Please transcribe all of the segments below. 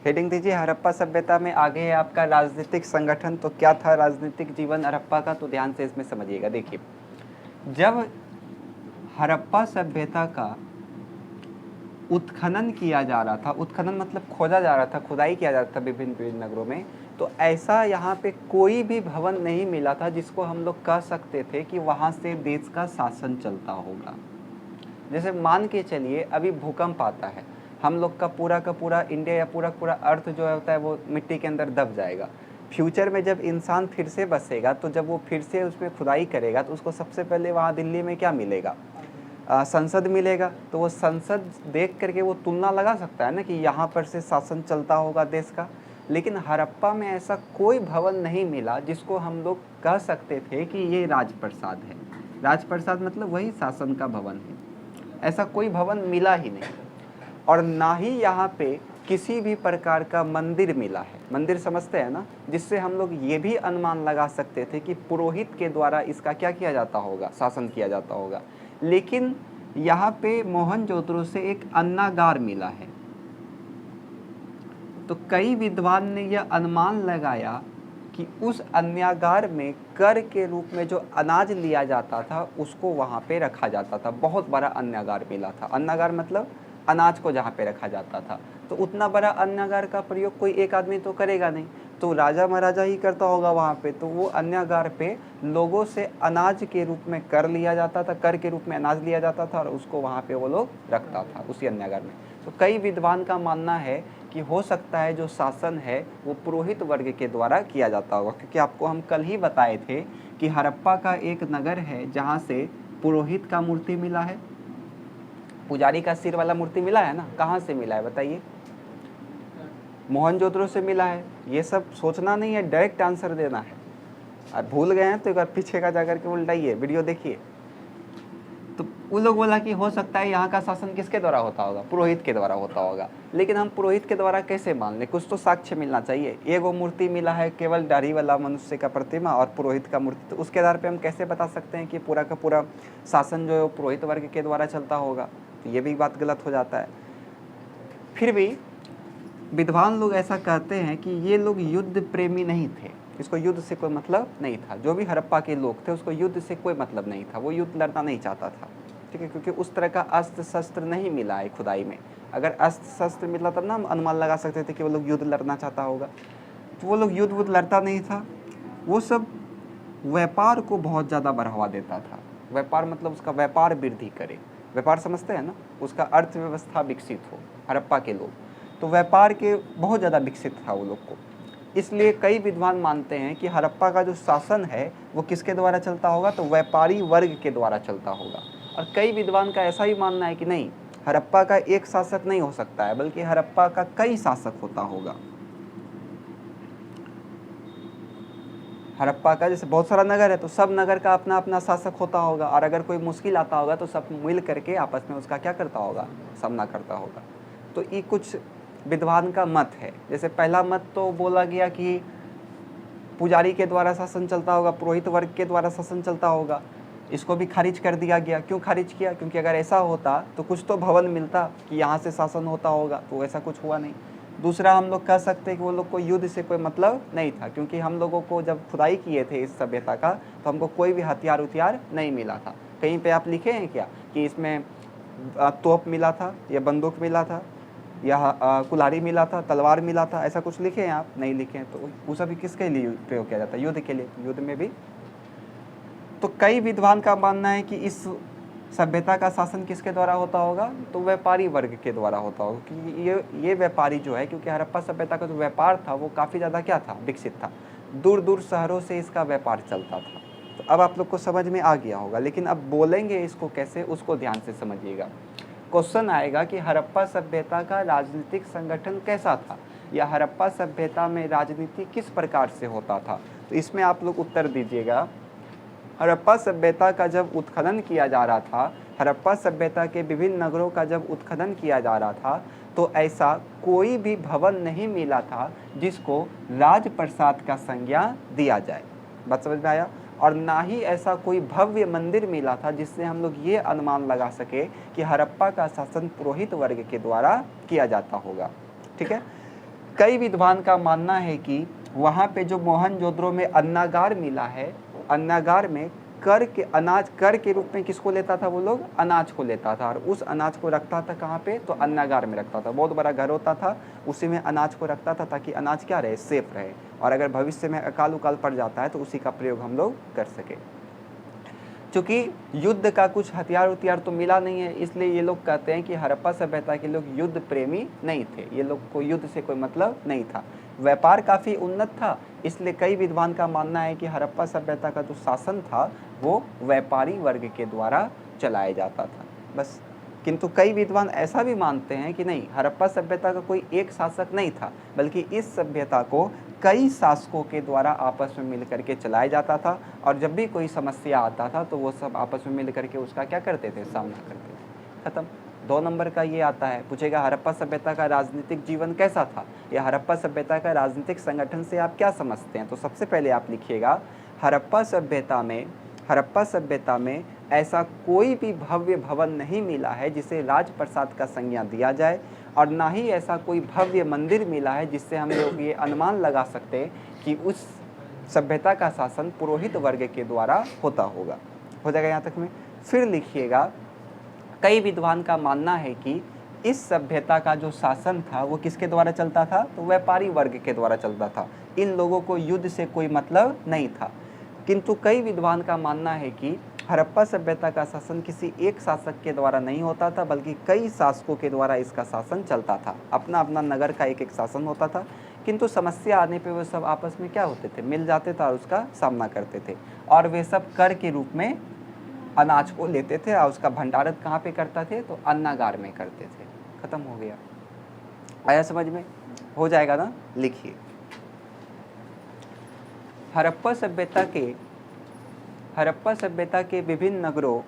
Heading दीजिए हड़प्पा सभ्यता में। आगे है आपका राजनीतिक संगठन। तो क्या था राजनीतिक जीवन हड़प्पा का, तो ध्यान से इसमें समझिएगा। देखिए, जब हड़प्पा सभ्यता का उत्खनन किया जा रहा था, उत्खनन मतलब खोजा जा रहा था, खुदाई किया जा रहा था विभिन्न विभिन्न नगरों में, तो ऐसा यहाँ पे कोई भी भवन नहीं मिला था जिसको हम लोग कह सकते थे कि वहाँ से देश का शासन चलता होगा। जैसे मान के चलिए अभी भूकंप आता है, हम लोग का पूरा इंडिया या पूरा अर्थ जो होता है वो मिट्टी के अंदर दब जाएगा। फ्यूचर में जब इंसान फिर से बसेगा, तो जब वो फिर से उसमें खुदाई करेगा, तो उसको सबसे पहले वहाँ दिल्ली में क्या मिलेगा? संसद मिलेगा। तो वो संसद देख करके वो तुलना लगा सकता है ना कि यहाँ पर से शासन चलता होगा देश का। लेकिन हड़प्पा में ऐसा कोई भवन नहीं मिला जिसको हम लोग कह सकते थे कि ये राजप्रसाद है। राजप्रसाद मतलब वही शासन का भवन है। ऐसा कोई भवन मिला ही नहीं, और ना ही यहाँ पे किसी भी प्रकार का मंदिर मिला है। मंदिर समझते हैं ना, जिससे हम लोग ये भी अनुमान लगा सकते थे कि पुरोहित के द्वारा इसका क्या किया जाता होगा, शासन किया जाता होगा। लेकिन यहाँ पे मोहनजोदड़ो से एक अन्नागार मिला है। तो कई विद्वान ने यह अनुमान लगाया कि उस अन्नागार में कर के रूप में जो अनाज लिया जाता था उसको वहाँ पे रखा जाता था। बहुत बड़ा अन्नागार मिला था। अन्नागार मतलब अनाज को जहाँ पे रखा जाता था। तो उतना बड़ा अन्नागार का प्रयोग कोई एक आदमी तो करेगा नहीं, तो राजा महाराजा ही करता होगा वहाँ पे। तो वो अन्नागार पे लोगों से अनाज के रूप में कर लिया जाता था, कर के रूप में अनाज लिया जाता था और उसको वहाँ पे वो लोग रखता था उसी अन्नागार में। तो कई विद्वान का मानना है कि हो सकता है जो शासन है वो पुरोहित वर्ग के द्वारा किया जाता होगा, क्योंकि आपको हम कल ही बताए थे कि हड़प्पा का एक नगर है जहाँ से पुरोहित का मूर्ति मिला है, पुजारी का सिर वाला मूर्ति मिला है ना। कहाँ से मिला है बताइए? मोहनजोदड़ो से मिला है। ये सब सोचना नहीं है, डायरेक्ट आंसर देना है। और भूल गए हैं तो एक बार पीछे का जाकर के उल्टाइए, वीडियो देखिए। तो वो लोग बोला कि हो सकता है यहाँ का शासन किसके द्वारा होता होगा? पुरोहित के द्वारा होता होगा। लेकिन हम पुरोहित के द्वारा कैसे मान लें? कुछ तो साक्ष्य मिलना चाहिए। एगो मूर्ति मिला है केवल दाढ़ी वाला मनुष्य का प्रतिमा और पुरोहित का मूर्ति, तो उसके आधार पे हम कैसे बता सकते हैं कि पूरा का पूरा शासन जो है वो पुरोहित वर्ग के द्वारा चलता होगा? तो ये भी बात गलत हो जाता है। फिर भी विद्वान लोग ऐसा कहते हैं कि ये लोग युद्ध प्रेमी नहीं थे, इसको युद्ध से कोई मतलब नहीं था। जो भी हड़प्पा के लोग थे उसको युद्ध से कोई मतलब नहीं था, वो युद्ध लड़ना नहीं चाहता था, ठीक है, क्योंकि उस तरह का अस्त्र शस्त्र नहीं मिला है खुदाई में। अगर अस्त्र शस्त्र मिला तब ना हम अनुमान लगा सकते थे कि वो लोग युद्ध लड़ना चाहता होगा। तो वो लोग युद्ध लड़ता नहीं था, वो सब व्यापार को बहुत ज़्यादा बढ़ावा देता था। व्यापार मतलब उसका व्यापार वृद्धि करे, व्यापार समझते हैं ना, उसका अर्थव्यवस्था विकसित हो। हड़प्पा के लोग तो व्यापार के बहुत ज़्यादा विकसित था वो लोग को। इसलिए कई विद्वान मानते हैं कि हड़प्पा का जो शासन है वो किसके द्वारा चलता होगा? तो व्यापारी वर्ग के द्वारा चलता होगा। और कई विद्वान का ऐसा ही मानना है कि नहीं, हड़प्पा का एक शासक नहीं हो सकता है, बल्कि हड़प्पा का कई शासक होता होगा। हड़प्पा का जैसे बहुत सारा नगर है तो सब नगर का अपना अपना शासक होता होगा, और अगर कोई मुश्किल आता होगा तो सब मिल करके आपस में उसका क्या करता होगा? सामना करता होगा। तो ये कुछ विद्वान का मत है। जैसे पहला मत तो बोला गया कि पुजारी के द्वारा शासन चलता होगा, पुरोहित वर्ग के द्वारा शासन चलता होगा। इसको भी खारिज कर दिया गया। क्यों खारिज किया? क्योंकि अगर ऐसा होता तो कुछ तो भवन मिलता कि यहाँ से शासन होता होगा, तो ऐसा कुछ हुआ नहीं। दूसरा, हम लोग कह सकते हैं कि वो लोग को युद्ध से कोई मतलब नहीं था, क्योंकि हम लोगों को जब खुदाई किए थे इस सभ्यता का तो हमको कोई भी हथियार उथियार नहीं मिला था। कहीं पे आप लिखे हैं क्या कि इसमें तोप मिला था या बंदूक मिला था या कुल्हाड़ी मिला था, तलवार मिला था? ऐसा कुछ लिखे हैं आप? नहीं लिखे हैं। तो वो सभी किसके लिए प्रयोग किया जाता है? युद्ध के लिए। युद्ध में भी तो कई विद्वान का मानना है कि इस सभ्यता का शासन किसके द्वारा होता होगा? तो व्यापारी वर्ग के द्वारा होता होगा, क्योंकि ये व्यापारी जो है, क्योंकि हड़प्पा सभ्यता का जो व्यापार था वो काफ़ी ज़्यादा क्या था? विकसित था। दूर दूर शहरों से इसका व्यापार चलता था। तो अब आप लोग को समझ में आ गया होगा, लेकिन अब बोलेंगे इसको कैसे उसको ध्यान से समझिएगा। क्वेश्चन आएगा कि हड़प्पा सभ्यता का राजनीतिक संगठन कैसा था, या हड़प्पा सभ्यता में राजनीति किस प्रकार से होता था? तो इसमें आप लोग उत्तर दीजिएगा। हड़प्पा सभ्यता का जब उत्खनन किया जा रहा था, हड़प्पा सभ्यता के विभिन्न नगरों का जब उत्खनन किया जा रहा था, तो ऐसा कोई भी भवन नहीं मिला था जिसको राजप्रसाद का संज्ञा दिया जाए। बात समझ में आया? और ना ही ऐसा कोई भव्य मंदिर मिला था जिससे हम लोग ये अनुमान लगा सके कि हड़प्पा का शासन पुरोहित वर्ग के द्वारा किया जाता होगा। ठीक है। कई विद्वान का मानना है कि वहाँ पे जो मोहनजोदड़ो में अन्नागार मिला है, अन्नागार में कर के रूप में किसको लेता था वो लोग? अनाज को लेता था, और उस अनाज को रखता था कहाँ पे? तो अन्नागार में रखता था। बहुत बड़ा घर होता था, उसी में अनाज को रखता था ताकि अनाज क्या रहे? सेफ रहे, और अगर भविष्य में अकाल उकाल पड़ जाता है तो उसी का प्रयोग हम लोग कर सके। चूँकि युद्ध का कुछ हथियार उथियार तो मिला नहीं है, इसलिए ये लोग कहते हैं कि हड़प्पा सभ्यता के लोग युद्ध प्रेमी नहीं थे, ये लोग को युद्ध से कोई मतलब नहीं था। व्यापार काफ़ी उन्नत था, इसलिए कई विद्वान का मानना है कि हड़प्पा सभ्यता का जो शासन था वो व्यापारी वर्ग के द्वारा चलाया जाता था बस। किंतु कई विद्वान ऐसा भी मानते हैं कि नहीं, हड़प्पा सभ्यता का कोई एक शासक नहीं था, बल्कि इस सभ्यता को कई शासकों के द्वारा आपस में मिल करके चलाया जाता था, और जब भी कोई समस्या आता था तो वो सब आपस में मिल करके उसका क्या करते थे? सामना करते थे। खत्म। 2 नंबर का ये आता है, पूछेगा हड़प्पा सभ्यता का राजनीतिक जीवन कैसा था, या हड़प्पा सभ्यता का राजनीतिक संगठन से आप क्या समझते हैं? तो सबसे पहले आप लिखिएगा, हड़प्पा सभ्यता में ऐसा कोई भी भव्य भवन नहीं मिला है जिसे राजप्रसाद का संज्ञा दिया जाए, और ना ही ऐसा कोई भव्य मंदिर मिला है जिससे हम लोग ये अनुमान लगा सकते हैं कि उस सभ्यता का शासन पुरोहित वर्ग के द्वारा होता होगा। हो जाएगा यहाँ तक में? फिर लिखिएगा, कई विद्वान का मानना है कि इस सभ्यता का जो शासन था वो किसके द्वारा चलता था? तो व्यापारी वर्ग के द्वारा चलता था। इन लोगों को युद्ध से कोई मतलब नहीं था। किंतु कई विद्वान का मानना है कि हड़प्पा सभ्यता का शासन किसी एक शासक के द्वारा नहीं होता था, बल्कि कई शासकों के द्वारा इसका शासन चलता था। अपना अपना नगर का एक एक शासन होता था, किंतु समस्या आने पे वो सब आपस में क्या होते थे? मिल जाते थे और उसका सामना करते थे, और वे सब कर के रूप में अनाज को लेते थे, और उसका भंडारण कहाँ पे करते थे? तो अन्नागार में करते थे। खत्म हो गया। आया समझ में? हो जाएगा ना? लिखिए, हड़प्पा सभ्यता के विभिन्न नगरों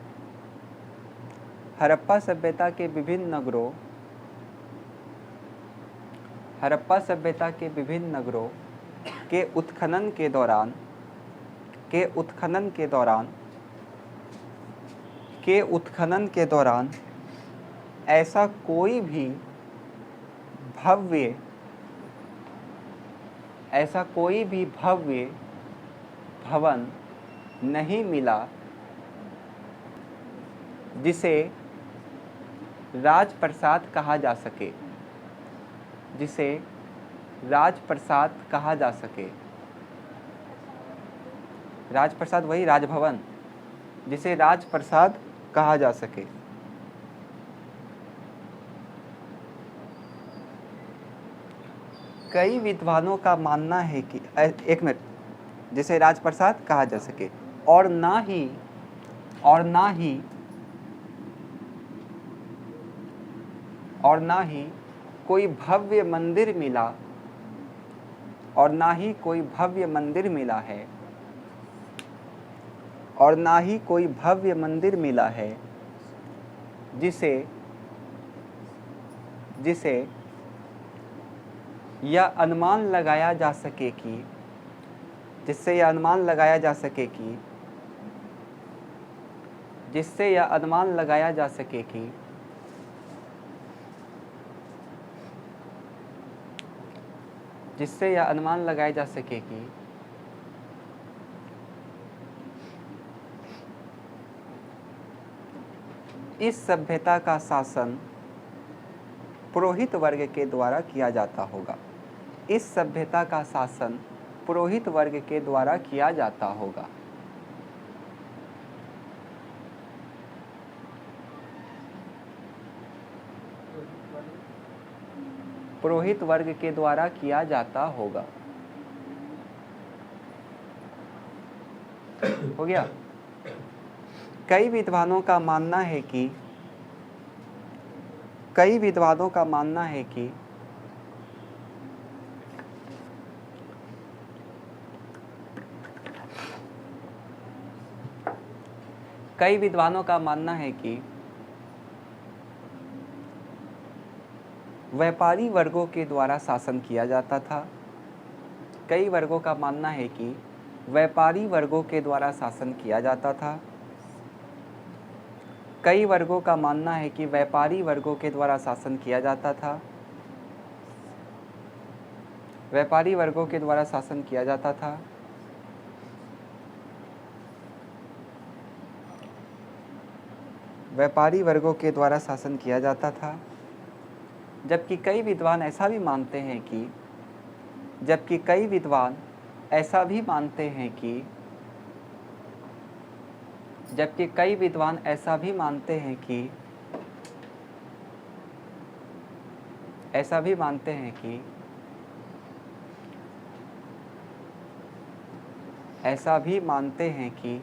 हड़प्पा सभ्यता के विभिन्न नगरों के उत्खनन के दौरान ऐसा कोई भी भव्य भवन नहीं मिला जिसे राजप्रसाद कहा जा सके। राजप्रसाद वही राजभवन, जिसे राजप्रसाद कहा जा सके। कई विद्वानों का मानना है कि एक मिनट, जिसे राजप्रसाद कहा जा सके, और ना ही कोई भव्य मंदिर मिला है, जिसे यह अनुमान लगाया जा सके कि इस सभ्यता का शासन पुरोहित वर्ग के द्वारा किया जाता होगा। हो गया। कई विद्वानों का मानना है कि कई विद्वानों का मानना है कि व्यापारी वर्गों के द्वारा शासन किया जाता था। कई वर्गों का मानना है कि व्यापारी वर्गों के द्वारा शासन किया जाता था। कई वर्गों का मानना है कि व्यापारी वर्गों के द्वारा शासन किया जाता था। व्यापारी वर्गों के द्वारा शासन किया जाता था। व्यापारी वर्गों के द्वारा शासन किया जाता था। जबकि कई विद्वान ऐसा भी मानते हैं कि जबकि कई विद्वान ऐसा भी मानते हैं कि जबकि कई विद्वान ऐसा भी मानते हैं कि ऐसा भी मानते हैं कि ऐसा भी मानते हैं कि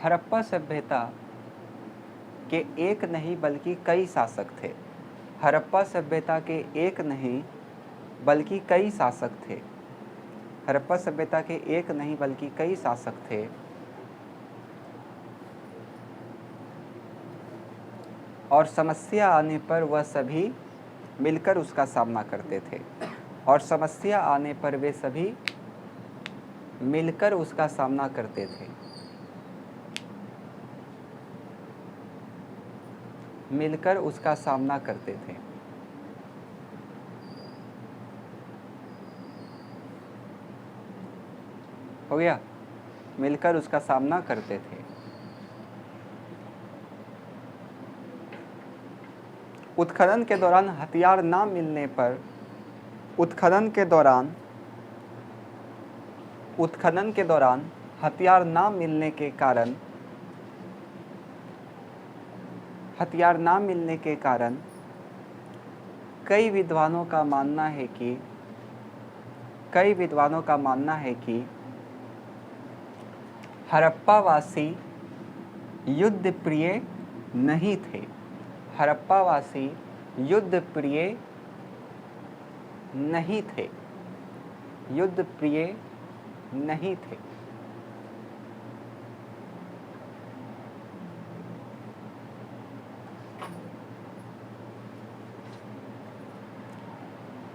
हड़प्पा सभ्यता के एक नहीं बल्कि कई शासक थे। हड़प्पा सभ्यता के एक नहीं बल्कि कई शासक थे। हड़प्पा सभ्यता के एक नहीं बल्कि कई शासक थे। और समस्या आने पर वह सभी मिलकर उसका सामना करते थे। और समस्या आने पर वे सभी मिलकर उसका सामना करते थे। मिलकर उसका सामना करते थे। हो गया? मिलकर उसका सामना करते थे। उत्खनन के दौरान हथियार ना मिलने पर उत्खनन के दौरान हथियार ना मिलने के कारण कई विद्वानों का मानना है कि हड़प्पावासी युद्ध प्रिय नहीं थे। हड़प्पावासी युद्ध प्रिय नहीं थे। युद्ध प्रिय नहीं थे।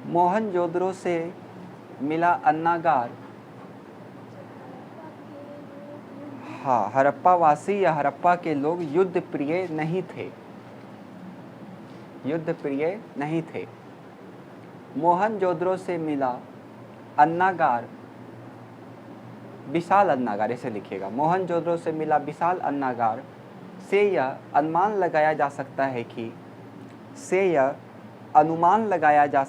मोहनजोदड़ो से मिला अन्नागार, हाँ, हड़प्पावासी या हड़प्पा के लोग युद्ध प्रिय नहीं थे। युद्ध प्रिय नहीं थे। मोहनजोदड़ो से मिला अन्नागार, विशाल अन्नागार, ऐसे लिखिएगा। मोहनजोदड़ो से मिला विशाल अन्नागार से यह अनुमान लगाया जा सकता है कि अनुमान लगाया जा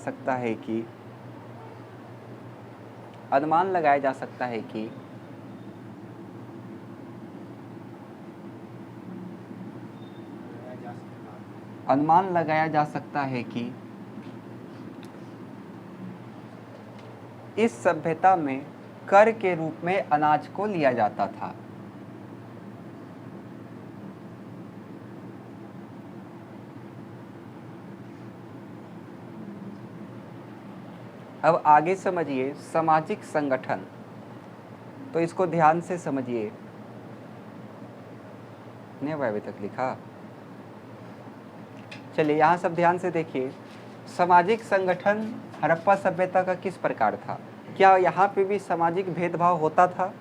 सकता है कि इस सभ्यता में कर के रूप में अनाज को लिया जाता था। अब आगे समझिए सामाजिक संगठन। तो इसको ध्यान से समझिए। नहीं हुआ अभी तक लिखा? चलिए यहाँ सब ध्यान से देखिए। सामाजिक संगठन हड़प्पा सभ्यता का किस प्रकार था? क्या यहाँ पे भी सामाजिक भेदभाव होता था?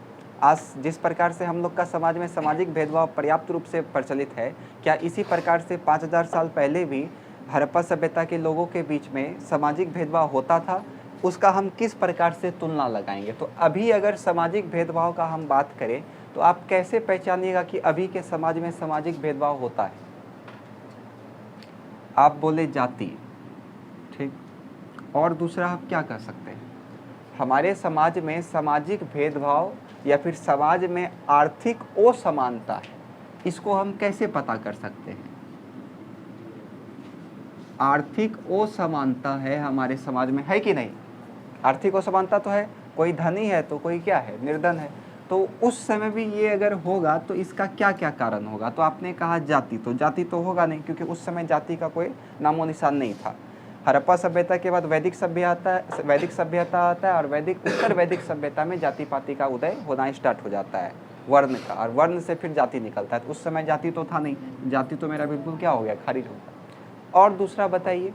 आज जिस प्रकार से हम लोग का समाज में सामाजिक भेदभाव पर्याप्त रूप से प्रचलित है, क्या इसी प्रकार से 5000 साल पहले भी हड़प्पा सभ्यता के लोगों के बीच में सामाजिक भेदभाव होता था? उसका हम किस प्रकार से तुलना लगाएंगे? तो अभी अगर सामाजिक भेदभाव का हम बात करें तो आप कैसे पहचानिएगा कि अभी के समाज में सामाजिक भेदभाव होता है? आप बोले जाति, ठीक। और दूसरा आप क्या कर सकते हैं? हमारे समाज में सामाजिक भेदभाव या फिर समाज में आर्थिक असमानता है, इसको हम कैसे पता कर सकते हैं? आर्थिक असमानता है हमारे समाज में, है कि नहीं? आर्थिक असमानता तो है, कोई धनी है तो कोई क्या है, निर्धन है। तो उस समय भी ये अगर होगा तो इसका क्या क्या कारण होगा? तो आपने कहा जाति, तो जाति तो होगा नहीं, क्योंकि उस समय जाति का कोई नामो निशान नहीं था। हड़प्पा सभ्यता के बाद वैदिक सभ्यता आता है और उत्तर वैदिक सभ्यता में जाति पाति का उदय होना स्टार्ट हो जाता है, वर्ण का, और वर्ण से फिर जाति निकलता है। तो उस समय जाति तो था नहीं, जाति तो मेरा बिल्कुल क्या हो गया, खारिज हो गया। और दूसरा बताइए,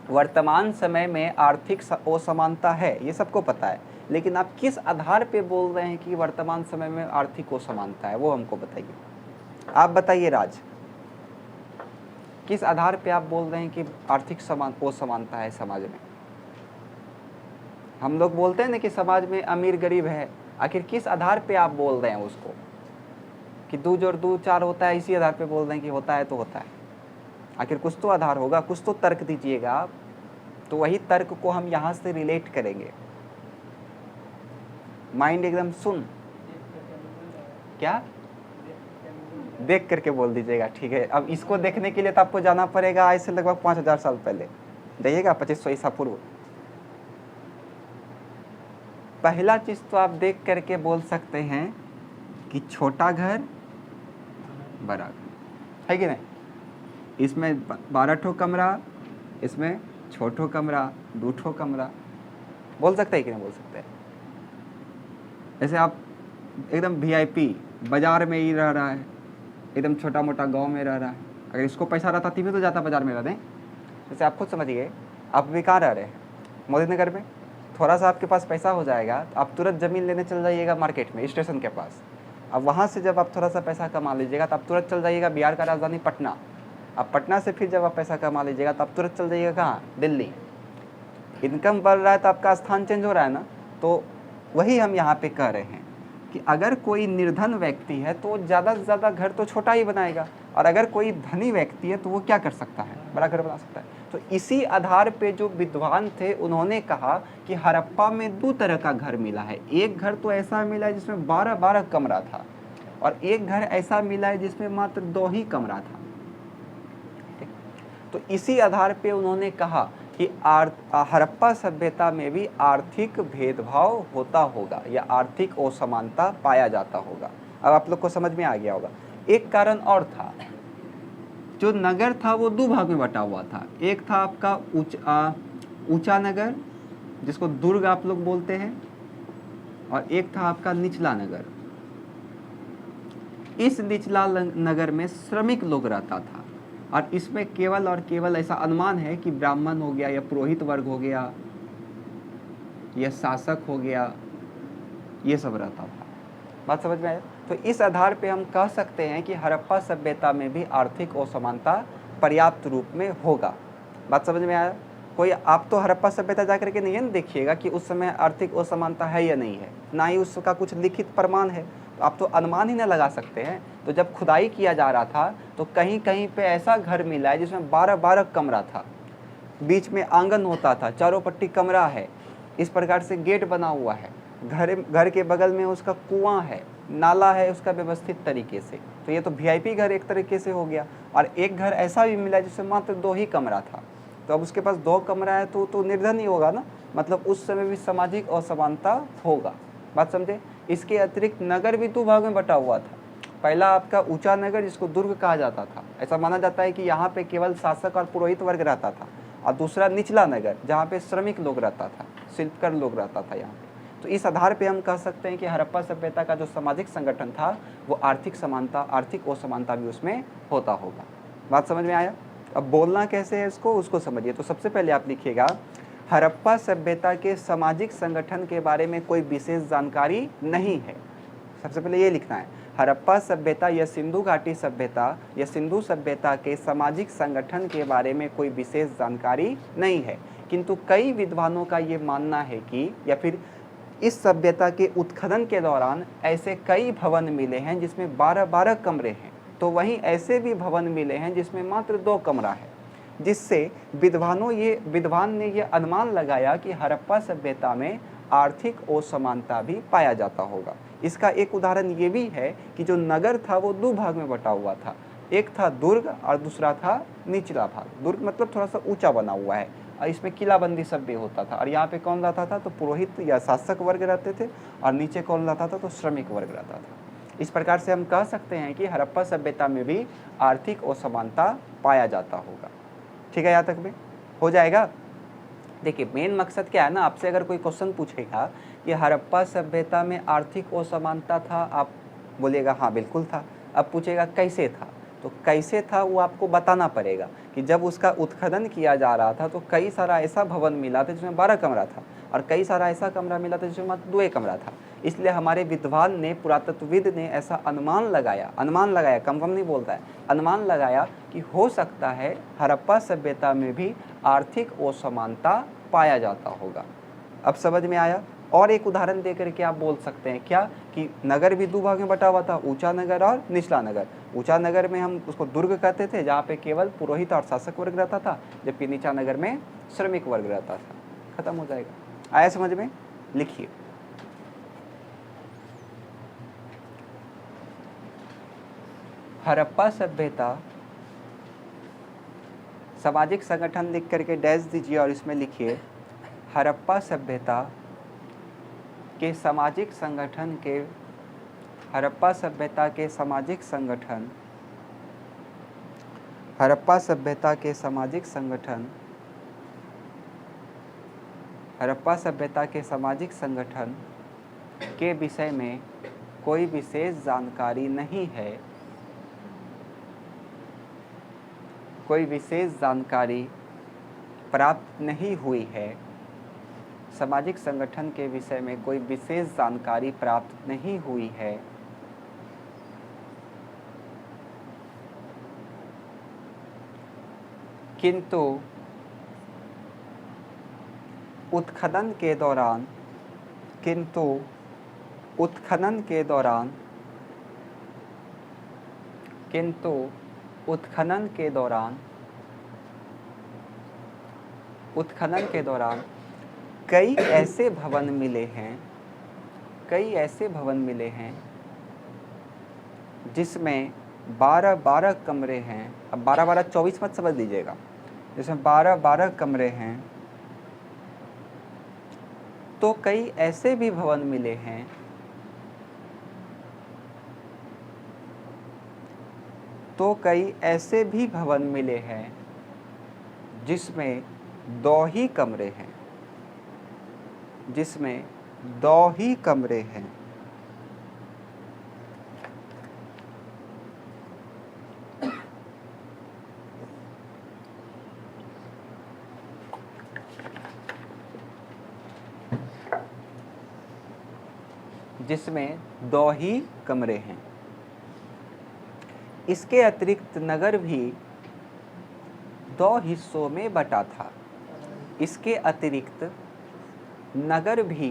वर्तमान समय में आर्थिक असमानता है, ये सबको पता है, लेकिन आप किस आधार पे बोल रहे हैं कि वर्तमान समय में आर्थिक असमानता है, वो हमको बताइए। आप बताइए राज, किस आधार पे आप बोल रहे हैं कि आर्थिक असमानता है समाज में? हम लोग बोलते हैं ना कि समाज में अमीर गरीब है, आखिर किस आधार पे आप बोल रहे हैं उसको कि 2 जोड़ 2 4 होता है, इसी आधार पे बोल रहे हैं कि होता है तो होता है? आखिर कुछ तो आधार होगा, कुछ तो तर्क दीजिएगा आप, तो वही तर्क को हम यहाँ से रिलेट करेंगे। माइंड एकदम सुन, क्या देख करके बोल दीजिएगा, ठीक है। अब इसको देखने के लिए तो आपको जाना पड़ेगा आज से लगभग 5000 साल पहले, जाइएगा 2500 ईसा पूर्व। पहला चीज तो आप देख करके बोल सकते हैं कि छोटा घर बड़ा घर है कि नहीं, इसमें 12 ठो कमरा, इसमें छोटो कमरा, 2 ठो कमरा, बोल सकते हैं कि नहीं बोल सकते? जैसे आप एकदम VIP बाजार में ही रह रहा है, एकदम छोटा मोटा गांव में रह रहा है, अगर इसको पैसा रहता तभी तो जाता बाजार में रहने। जैसे आप खुद समझिए, आप भी कहाँ रह रहे हैं? मोदी नगर में। थोड़ा सा आपके पास पैसा हो जाएगा तो आप तुरंत ज़मीन लेने चल जाइएगा मार्केट में, स्टेशन के पास। अब वहाँ से जब आप थोड़ा सा पैसा कमा लीजिएगा तो आप तुरंत चल जाइएगा बिहार का राजधानी पटना। अब पटना से फिर जब आप पैसा कमा लीजिएगा तो आप तुरंत चल जाइएगा कहाँ? दिल्ली। इनकम बढ़ रहा है तो आपका स्थान चेंज हो रहा है ना। तो वही हम यहाँ पे कह रहे हैं कि अगर कोई निर्धन व्यक्ति है तो ज़्यादा से ज़्यादा घर तो छोटा ही बनाएगा, और अगर कोई धनी व्यक्ति है तो वो क्या कर सकता है? बड़ा घर बना सकता है। तो इसी आधार पे जो विद्वान थे उन्होंने कहा कि हड़प्पा में 2 तरह का घर मिला है। एक घर तो ऐसा मिला है जिसमें 12-12 कमरा था, और एक घर ऐसा मिला है जिसमें मात्र 2 ही कमरा था। तो इसी आधार पे उन्होंने कहा कि हड़प्पा सभ्यता में भी आर्थिक भेदभाव होता होगा या आर्थिक असमानता पाया जाता होगा। अब आप लोग को समझ में आ गया होगा। एक कारण और था, जो नगर था वो 2 भाग में बटा हुआ था। एक था आपका ऊंचा नगर, जिसको दुर्ग आप लोग बोलते हैं, और एक था आपका निचला नगर। इस निचला नगर में श्रमिक लोग रहता था, और इसमें केवल और केवल ऐसा अनुमान है कि ब्राह्मण हो गया या पुरोहित वर्ग हो गया या शासक हो गया, ये सब रहता था। बात समझ में आया? तो इस आधार पे हम कह सकते हैं कि हड़प्पा सभ्यता में भी आर्थिक असमानता पर्याप्त रूप में होगा। बात समझ में आया? कोई आप तो हड़प्पा सभ्यता जा करके नहीं है देखिएगा कि उस समय आर्थिक असमानता है या नहीं है, ना ही उसका कुछ लिखित प्रमाण है, तो आप तो अनुमान ही ना लगा सकते हैं। तो जब खुदाई किया जा रहा था तो कहीं कहीं पे ऐसा घर मिला है जिसमें 12-12 कमरा था, बीच में आंगन होता था, चारों पट्टी कमरा है, इस प्रकार से गेट बना हुआ है, घर के बगल में उसका कुआं है, नाला है उसका व्यवस्थित तरीके से। तो ये तो VIP घर एक तरीके से हो गया। और एक घर ऐसा भी मिला जिसमें मात्र 2 ही कमरा था, तो अब उसके पास 2 कमरा है तो निर्धन ही होगा ना, मतलब उस समय भी सामाजिक असमानता होगा। बात समझे? इसके अतिरिक्त नगर भी 2 भाग में बटा हुआ था। पहला आपका ऊंचा नगर, जिसको दुर्ग कहा जाता था, ऐसा माना जाता है कि यहाँ पे केवल शासक और पुरोहित वर्ग रहता था, और दूसरा निचला नगर, जहाँ पे श्रमिक लोग रहता था, शिल्पकार लोग रहता था यहाँ पे। तो इस आधार पे हम कह सकते हैं कि हड़प्पा सभ्यता का जो सामाजिक संगठन था वो आर्थिक असमानता भी उसमें होता होगा। बात समझ में आया? अब बोलना कैसे है इसको, उसको समझिए। तो सबसे पहले आप लिखिएगा, हड़प्पा सभ्यता के सामाजिक संगठन के बारे में कोई विशेष जानकारी नहीं है। सबसे पहले ये लिखना है, हड़प्पा सभ्यता या सिंधु घाटी सभ्यता या सिंधु सभ्यता के सामाजिक संगठन के बारे में कोई विशेष जानकारी नहीं है, किंतु कई विद्वानों का ये मानना है कि या फिर इस सभ्यता के उत्खनन के दौरान ऐसे कई भवन मिले हैं जिसमें 12-12 कमरे हैं, तो वहीं ऐसे भी भवन मिले हैं जिसमें मात्र 2 कमरा है, जिससे विद्वान ने ये अनुमान लगाया कि हड़प्पा सभ्यता में आर्थिक असमानता भी पाया जाता होगा। इसका एक उदाहरण ये भी है कि जो नगर था वो 2 भाग में बटा हुआ था, एक था दुर्ग और दूसरा था निचला भाग। दुर्ग मतलब थोड़ा सा ऊंचा बना हुआ है, और इसमें किलाबंदी सब भी होता था, और यहाँ पे कौन रहता था? तो पुरोहित या शासक वर्ग रहते थे, और नीचे कौन रहता था? तो श्रमिक वर्ग रहता था। इस प्रकार से हम कह सकते हैं कि हड़प्पा सभ्यता में भी आर्थिक असमानता पाया जाता होगा। ठीक है, यहाँ तक में हो जाएगा? देखिए, मेन मकसद क्या है ना, आपसे अगर कोई क्वेश्चन पूछेगा कि हड़प्पा सभ्यता में आर्थिक असमानता था, आप बोलिएगा हाँ बिल्कुल था। अब पूछेगा कैसे था, तो कैसे था वो आपको बताना पड़ेगा कि जब उसका उत्खनन किया जा रहा था तो कई सारा ऐसा भवन मिला था जिसमें 12 कमरा था। और कई सारा ऐसा कमरा मिला था जिसमें मात्र 2 कमरा था। इसलिए हमारे विद्वान ने, पुरातत्वविद ने ऐसा अनुमान लगाया, कंफर्म नहीं बोलता है, अनुमान लगाया कि हो सकता है हड़प्पा सभ्यता में भी आर्थिक असमानता पाया जाता होगा। अब समझ में आया। और एक उदाहरण देकर के आप बोल सकते हैं क्या कि नगर भी 2 भाग में बटा हुआ था, ऊंचा नगर और निचला नगर। ऊंचा नगर में हम उसको दुर्ग कहते थे, जहाँ पे केवल पुरोहित और शासक वर्ग रहता था, जबकि नीचा नगर में श्रमिक वर्ग रहता था। खत्म हो जाएगा। आया समझ में? लिखिए, हड़प्पा सभ्यता सामाजिक संगठन लिख करके डैश दीजिए और इसमें लिखिए हड़प्पा सभ्यता के सामाजिक संगठन के, हड़प्पा सभ्यता के सामाजिक संगठन, हड़प्पा सभ्यता के सामाजिक संगठन, हड़प्पा सभ्यता के सामाजिक संगठन के विषय में कोई विशेष जानकारी नहीं है, कोई विशेष जानकारी प्राप्त नहीं हुई है, सामाजिक संगठन के विषय में कोई विशेष जानकारी प्राप्त नहीं हुई है, किंतु उत्खनन के दौरान, किंतु उत्खनन के दौरान, किंतु उत्खनन के दौरान, उत्खनन के दौरान कई ऐसे भवन मिले हैं, कई ऐसे भवन मिले हैं जिसमें 12-12 कमरे हैं। अब 12-12 24 मत समझ लीजिएगा, जिसमें 12-12 कमरे हैं। तो कई ऐसे भी भवन मिले हैं, तो कई ऐसे भी भवन मिले हैं जिसमें 2 ही कमरे हैं, जिसमें 2 ही कमरे हैं। जिसमें 2 ही कमरे हैं। इसके अतिरिक्त नगर भी 2 हिस्सों में बटा था। इसके अतिरिक्त नगर भी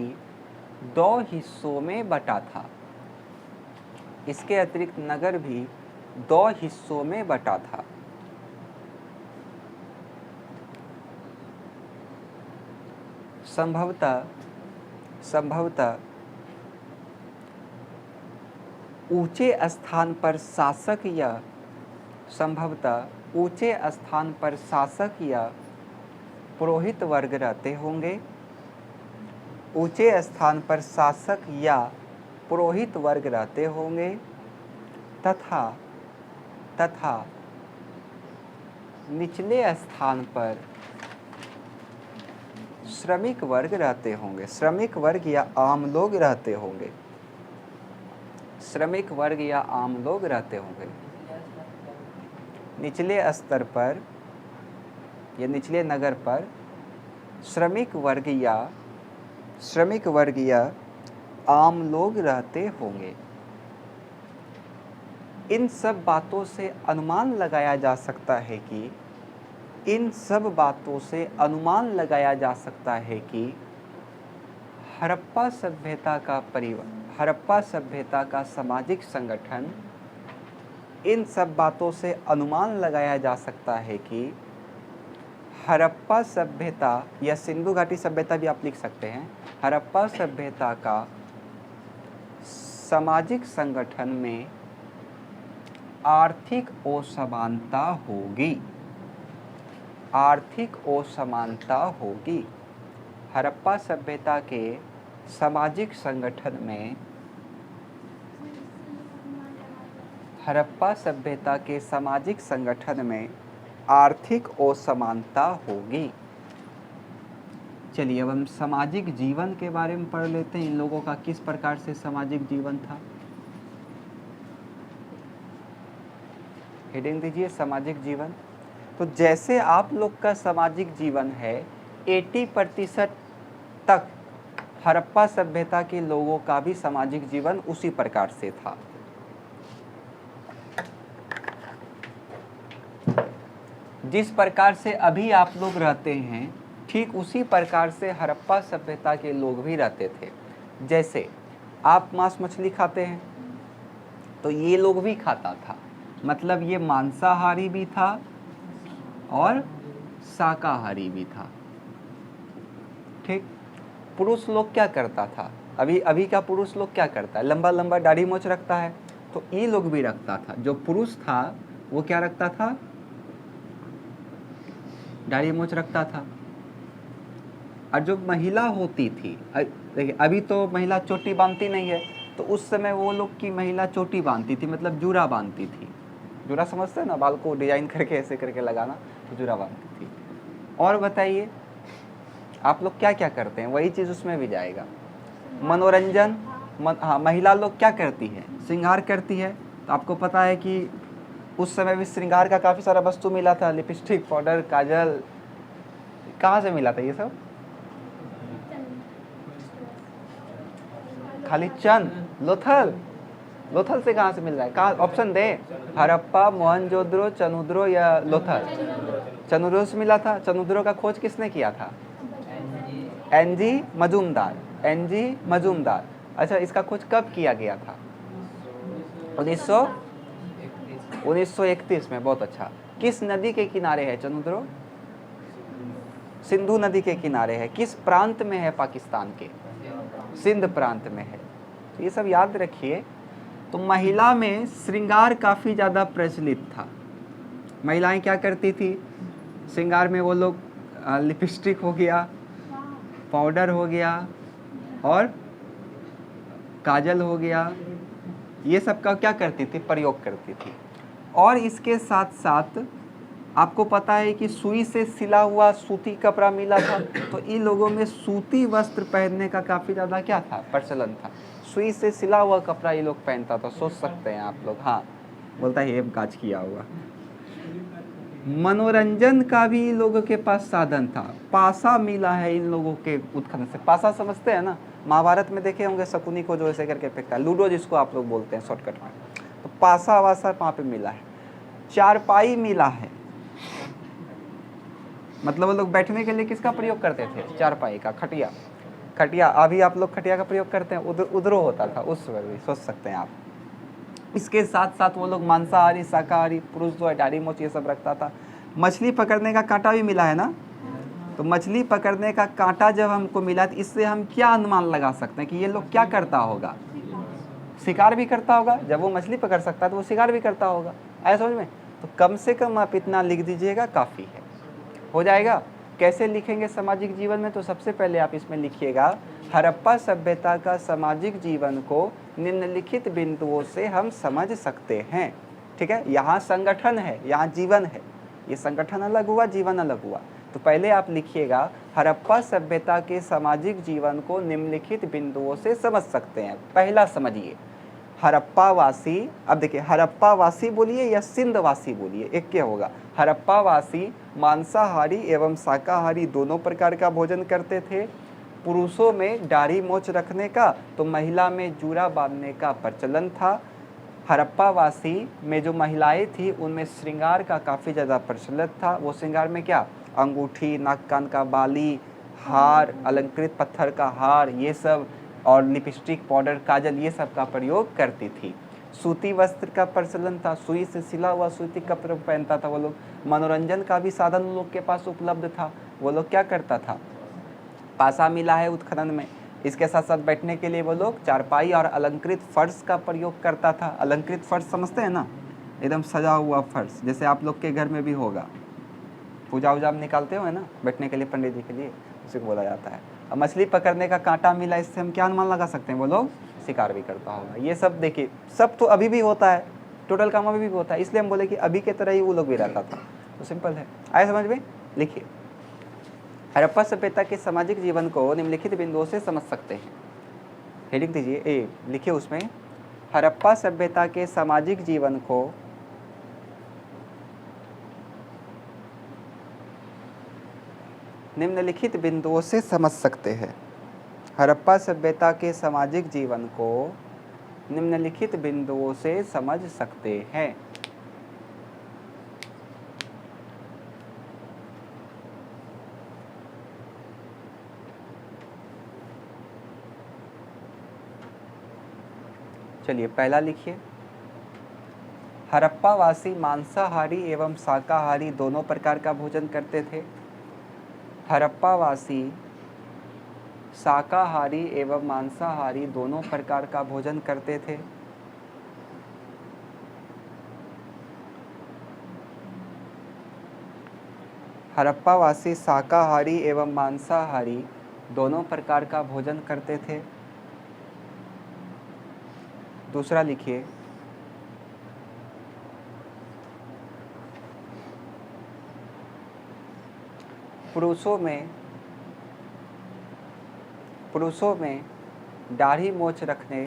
2 हिस्सों में बटा था। इसके अतिरिक्त नगर भी 2 हिस्सों में बटा था। संभवतः ऊंचे स्थान पर शासक या, संभवतः ऊंचे स्थान पर शासक या पुरोहित वर्ग रहते होंगे। ऊंचे स्थान पर शासक या पुरोहित वर्ग रहते होंगे तथा निचले स्थान पर श्रमिक वर्ग रहते होंगे। श्रमिक वर्ग या आम लोग रहते होंगे। श्रमिक वर्ग या आम लोग रहते होंगे। निचले स्तर पर या निचले नगर पर श्रमिक वर्ग या आम लोग रहते होंगे। इन सब बातों से अनुमान लगाया जा सकता है कि, इन सब बातों से अनुमान लगाया जा सकता है कि हड़प्पा सभ्यता का हड़प्पा सभ्यता का सामाजिक संगठन, इन सब बातों से अनुमान लगाया जा सकता है कि हड़प्पा सभ्यता या सिंधु घाटी सभ्यता भी आप लिख सकते हैं, हड़प्पा सभ्यता का सामाजिक संगठन में आर्थिक असमानता होगी। आर्थिक असमानता होगी। हड़प्पा सभ्यता के सामाजिक संगठन में, हड़प्पा सभ्यता के सामाजिक संगठन में आर्थिक असमानता होगी। चलिए अब हम सामाजिक जीवन के बारे में पढ़ लेते हैं। इन लोगों का किस प्रकार से सामाजिक जीवन था। हेडिंग दीजिए सामाजिक जीवन। तो जैसे आप लोग का सामाजिक जीवन है 80% तक हड़प्पा सभ्यता के लोगों का भी सामाजिक जीवन उसी प्रकार से था। जिस प्रकार से अभी आप लोग रहते हैं, ठीक उसी प्रकार से हड़प्पा सभ्यता के लोग भी रहते थे। जैसे आप मांस मछली खाते हैं, तो ये लोग भी खाता था, मतलब ये मांसाहारी भी था और शाकाहारी भी था। ठीक। पुरुष लोग क्या करता था, अभी का पुरुष लोग क्या करता है, लंबा लंबा दाढ़ी मोछ रखता है, तो ये लोग भी रखता था। जो पुरुष था वो क्या रखता था, दाढ़ी मोछ रखता था। और जो महिला होती थी, देखिए अभी तो महिला चोटी बांधती नहीं है, तो उस समय वो लोग की महिला चोटी बांधती थी, मतलब जूड़ा बांधती थी। जूड़ा समझते हैं ना, बाल को डिजाइन करके ऐसे करके लगाना, तो जूड़ा बांधती थी। और बताइए आप लोग क्या क्या करते हैं, वही चीज़ उसमें भी जाएगा। मनोरंजन, हाँ, महिला लोग क्या करती है, श्रृंगार करती है। तो आपको पता है कि उस समय भी श्रृंगार का काफ़ी सारा वस्तु मिला था, लिपस्टिक, पाउडर, काजल, कहाँ से मिला था ये सब, खाली चंद, लोथल से कहाँ से मिल रहा है, कहाँ, ऑप्शन दे, हड़प्पा, मोहनजोदड़ो, चनुद्रो या लोथल। चनुद्रो से मिला था। चनुद्रो का खोज किसने किया था, एनजी मजूमदार। अच्छा, इसका खोज कब किया गया था, 1931 में। बहुत अच्छा। किस नदी के किनारे है चनुद्रो, सिंधु नदी के किनारे है। किस प्रांत में है, पाकिस्तान के सिंध प्रांत में है। तो ये सब याद रखिए। तो महिला में श्रृंगार काफ़ी ज़्यादा प्रचलित था। महिलाएं क्या करती थी श्रृंगार में, वो लोग लिपस्टिक हो गया, पाउडर हो गया और काजल हो गया, ये सब का क्या करती थी, प्रयोग करती थी। और इसके साथ साथ आपको पता है कि सुई से सिला हुआ सूती कपड़ा मिला था, तो इन लोगों में सूती वस्त्र पहनने का काफ़ी ज़्यादा क्या था, प्रचलन था। सुई से सिला हुआ कपड़ा ये लोग पहनता था, सोच सकते हैं आप लोग। हाँ, बोलता है हेम काज किया हुआ। मनोरंजन का भी इन लोगों के पास साधन था। पासा मिला है इन लोगों के उत्खनन से। पासा समझते हैं ना, महाभारत में देखे होंगे शकुनी को जो ऐसे करके फेंकता है, लूडो जिसको आप लोग बोलते हैं शॉर्टकट में, तो पासा वासा वहाँ पे मिला है। चारपाई मिला है, मतलब वो लोग बैठने के लिए किसका प्रयोग करते थे, चारपाई का, खटिया। अभी आप लोग खटिया का प्रयोग करते हैं, उधरो होता था उस समय भी, सोच सकते हैं आप। इसके साथ साथ वो लोग मांसाहारी, शाकाहारी, पुरुष जो है दाढ़ी मोछ ये सब रखता था। मछली पकड़ने का कांटा भी मिला है ना, तो मछली पकड़ने का कांटा जब हमको मिला, तो इससे हम क्या अनुमान लगा सकते हैं कि ये लोग क्या करता होगा, शिकार भी करता होगा। जब वो मछली पकड़ सकता है तो वो शिकार भी करता होगा, आया समझ में। तो कम से कम आप इतना लिख दीजिएगा, काफ़ी है, हो जाएगा। कैसे लिखेंगे सामाजिक जीवन में, तो सबसे पहले आप इसमें लिखिएगा, हड़प्पा सभ्यता का सामाजिक जीवन को निम्नलिखित बिंदुओं से हम समझ सकते हैं। ठीक है, यहाँ संगठन है, यहाँ जीवन है, ये संगठन अलग हुआ, जीवन अलग हुआ। तो पहले आप लिखिएगा, हड़प्पा सभ्यता के सामाजिक जीवन को निम्नलिखित बिंदुओं से समझ सकते हैं। पहला समझिए, हड़प्पावासी, अब देखिए हड़प्पावासी बोलिए या सिंधवासी बोलिए, एक क्या होगा। हड़प्पावासी मांसाहारी एवं शाकाहारी दोनों प्रकार का भोजन करते थे। पुरुषों में दाढ़ी मोछ रखने का, तो महिला में जूड़ा बांधने का प्रचलन था। हड़प्पावासी में जो महिलाएं थी उनमें श्रृंगार का काफ़ी ज़्यादा प्रचलित था। वो श्रृंगार में क्या, अंगूठी, नाक कान का बाली, हार, अलंकृत पत्थर का हार, ये सब, और लिपस्टिक, पाउडर, काजल, ये सब का प्रयोग करती थी। सूती वस्त्र का प्रचलन था, सुई से सिला हुआ सूती कपड़ा पहनता था वो लोग। मनोरंजन का भी साधन उन लोग के पास उपलब्ध था। वो लोग क्या करता था, पासा मिला है उत्खनन में, इसके साथ साथ बैठने के लिए वो लोग चारपाई और अलंकृत फर्श का प्रयोग करता था। अलंकृत फर्श समझते हैं ना, एकदम सजा हुआ फर्श, जैसे आप लोग के घर में भी होगा, पूजा वूजा में निकालते हो है ना बैठने के लिए, पंडित जी के लिए, उसी को बोला जाता है। अब मछली पकड़ने का कांटा मिला, इससे हम क्या अनुमान लगा सकते हैं, वो लोग शिकार भी करता होगा। ये सब देखिए, सब तो अभी भी होता है, टोटल काम अभी भी होता है, इसलिए हम बोले कि अभी के तरह ही वो लोग भी रहता था। तो सिंपल है, आए समझ में। लिखिए, हड़प्पा सभ्यता के सामाजिक जीवन को निम्नलिखित बिंदुओं से समझ सकते हैं। हेडिंग दीजिए, लिखिए उसमें, हड़प्पा सभ्यता के सामाजिक जीवन को निम्नलिखित बिंदुओं से समझ सकते हैं। हड़प्पा सभ्यता के सामाजिक जीवन को निम्नलिखित बिंदुओं से समझ सकते हैं। चलिए पहला लिखिए, हड़प्पावासी मांसाहारी एवं शाकाहारी दोनों प्रकार का भोजन करते थे। हड़प्पावासी शाकाहारी एवं मांसाहारी दोनों प्रकार का भोजन करते थे। हड़प्पावासी शाकाहारी एवं मांसाहारी दोनों प्रकार का भोजन करते थे। दूसरा लिखिए, पुरुषों में दाढ़ी मूंछ रखने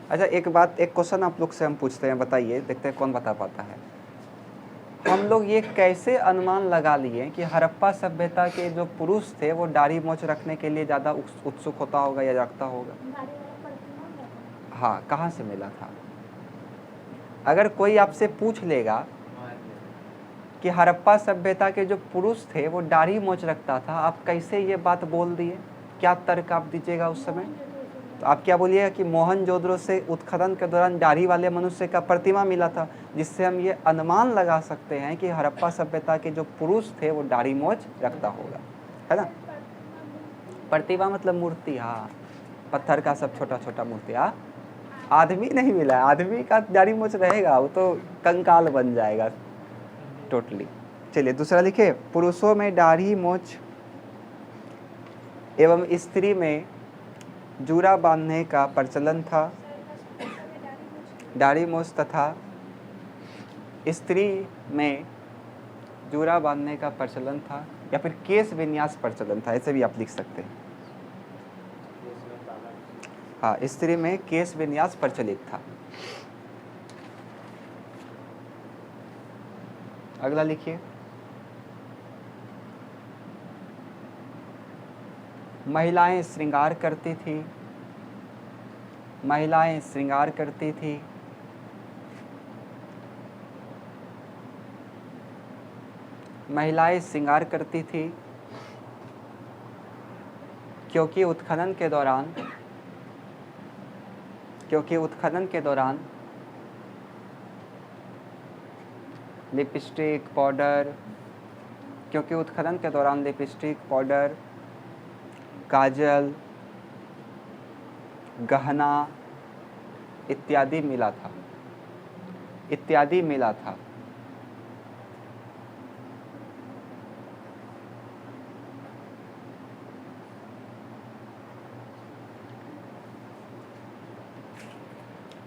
अच्छा एक क्वेश्चन आप लोग से हम पूछते हैं, बताइए, देखते हैं कौन बता पाता है। हम लोग ये कैसे अनुमान लगा लिए कि हड़प्पा सभ्यता के जो पुरुष थे वो दाढ़ी मूंछ रखने के लिए ज़्यादा उत्सुक होता होगा या रखता होगा? हाँ, कहाँ से मिला था? अगर कोई आपसे पूछ लेगा कि हड़प्पा सभ्यता के जो पुरुष थे वो दाढ़ी मूंछ रखता था, आप कैसे ये बात बोल दिए? क्या तर्क आप दीजिएगा उस समय? तो आप क्या बोलिएगा कि मोहनजोदड़ो से उत्खनन के दौरान दाढ़ी वाले मनुष्य का प्रतिमा मिला था, जिससे हम ये अनुमान लगा सकते हैं कि हड़प्पा सभ्यता के जो पुरुष थे वो दाढ़ी मूंछ रखता होगा, है ना? प्रतिमा मतलब मूर्ति, हाँ, पत्थर का सब छोटा छोटा मूर्ति। हाँ, आदमी नहीं मिला है, आदमी का दाढ़ी मूंछ रहेगा, वो तो कंकाल बन जाएगा टोटली। चलिए दूसरा लिखे, पुरुषों में दाढ़ी मूंछ एवं स्त्री में जूरा बांधने का प्रचलन था। दाढ़ी मूंछ तथा स्त्री में जूरा बांधने का प्रचलन था, या फिर केश विन्यास प्रचलन था, ऐसे भी आप लिख सकते हैं। हाँ, स्त्री में केश विन्यास प्रचलित था। अगला लिखिए, महिलाएं श्रृंगार करती थी। महिलाएं श्रृंगार करती थी। महिलाएं श्रृंगार करती थी क्योंकि उत्खनन के दौरान लिपस्टिक पाउडर, काजल, गहना इत्यादि मिला था।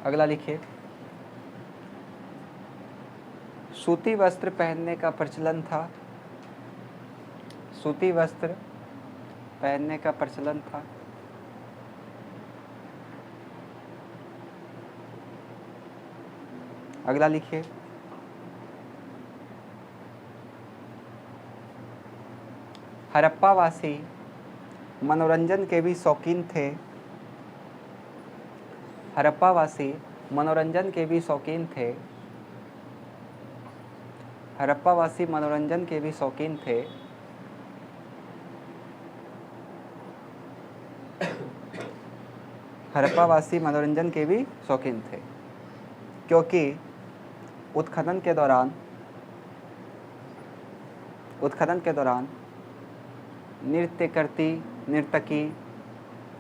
अगला लिखिए, सूती वस्त्र पहनने का प्रचलन था। सूती वस्त्र पहनने का प्रचलन था। अगला लिखिए, हड़प्पावासी मनोरंजन के भी शौकीन थे। हड़प्पावासी मनोरंजन के भी शौकीन थे। हड़प्पावासी मनोरंजन के भी शौकीन थे। हड़प्पावासी मनोरंजन के भी शौकीन थे क्योंकि उत्खनन के दौरान नर्तकी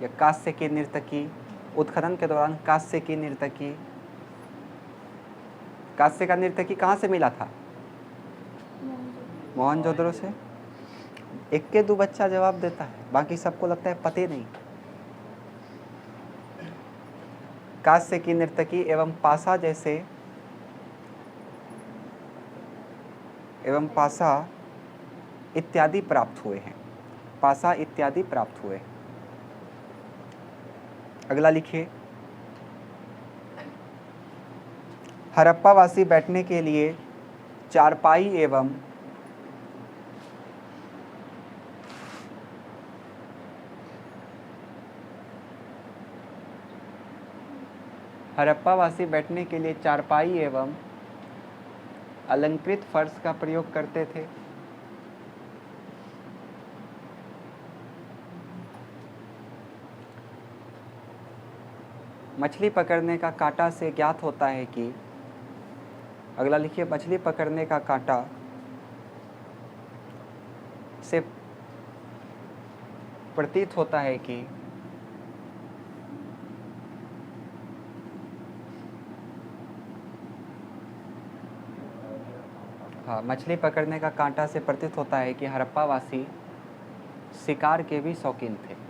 या कांस्य की नर्तकी, उत्खनन के दौरान कांस्य का नर्तकी कहाँ से मिला था? मोहनजोदड़ो से। एक के दो बच्चा जवाब देता है, बाकी सबको लगता है पते नहीं। कांस्य की नर्तकी एवं पासा इत्यादि प्राप्त हुए हैं। अगला लिखिए, हड़प्पावासी बैठने के लिए चारपाई एवं हड़प्पावासी बैठने के लिए चारपाई एवं अलंकृत फर्श का प्रयोग करते थे। मछली पकड़ने का कांटा से ज्ञात होता है कि, अगला लिखिए, मछली पकड़ने का कांटा से प्रतीत होता है कि हाँ, मछली पकड़ने का कांटा से प्रतीत होता है कि हड़प्पावासी शिकार के भी शौकीन थे।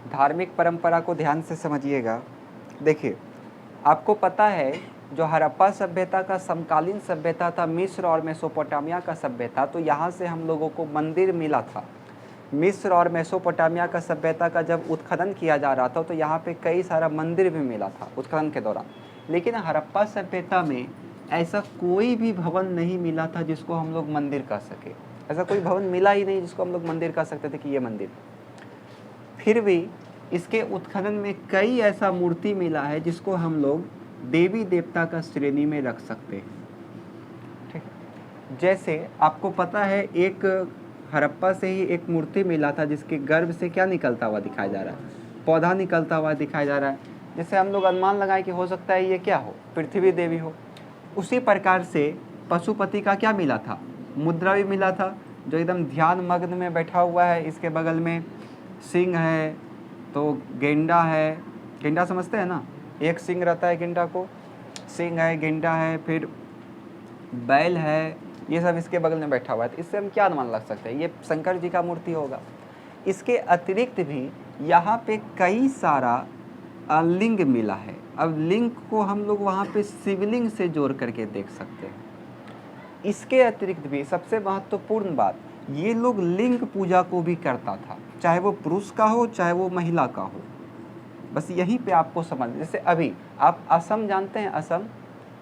धार्मिक परंपरा को ध्यान से समझिएगा। देखिए, आपको पता है जो हड़प्पा सभ्यता का समकालीन सभ्यता था, मिस्र और मेसोपोटामिया का सभ्यता, तो यहाँ से हम लोगों को मंदिर मिला था। मिस्र और मेसोपोटामिया का सभ्यता का जब उत्खनन किया जा रहा था तो यहाँ पे कई सारा मंदिर भी मिला था उत्खनन के दौरान। लेकिन हड़प्पा सभ्यता में ऐसा कोई भी भवन नहीं मिला था जिसको हम लोग मंदिर कह सके। ऐसा कोई भवन मिला ही नहीं जिसको हम लोग मंदिर कह सकते थे कि ये मंदिर। फिर भी इसके उत्खनन में कई ऐसा मूर्ति मिला है जिसको हम लोग देवी देवता का श्रेणी में रख सकते हैं। ठीक, जैसे आपको पता है एक हड़प्पा से ही एक मूर्ति मिला था जिसके गर्भ से क्या निकलता हुआ दिखाया जा रहा है, पौधा निकलता हुआ दिखाया जा रहा है। जैसे हम लोग अनुमान लगाएं कि हो सकता है ये क्या हो, पृथ्वी देवी हो। उसी प्रकार से पशुपति का क्या मिला था, मुद्रा भी मिला था, जो एकदम ध्यान मग्न में बैठा हुआ है। इसके बगल में सिंह है, तो गेंडा है, गेंडा समझते हैं ना, एक सिंह रहता है गेंडा को, सिंह है, गेंडा है, फिर बैल है, ये सब इसके बगल में बैठा हुआ है। तो इससे हम क्या अनुमान लग सकते हैं, ये शंकर जी का मूर्ति होगा। इसके अतिरिक्त भी यहाँ पे कई सारा लिंग मिला है। अब लिंग को हम लोग वहाँ पे शिवलिंग से जोड़ करके देख सकते हैं। इसके अतिरिक्त भी सबसे महत्वपूर्ण बात, ये लोग लिंग पूजा को भी करता था, चाहे वो पुरुष का हो चाहे वो महिला का हो। बस यहीं पे आपको समझ, जैसे अभी आप असम जानते हैं, असम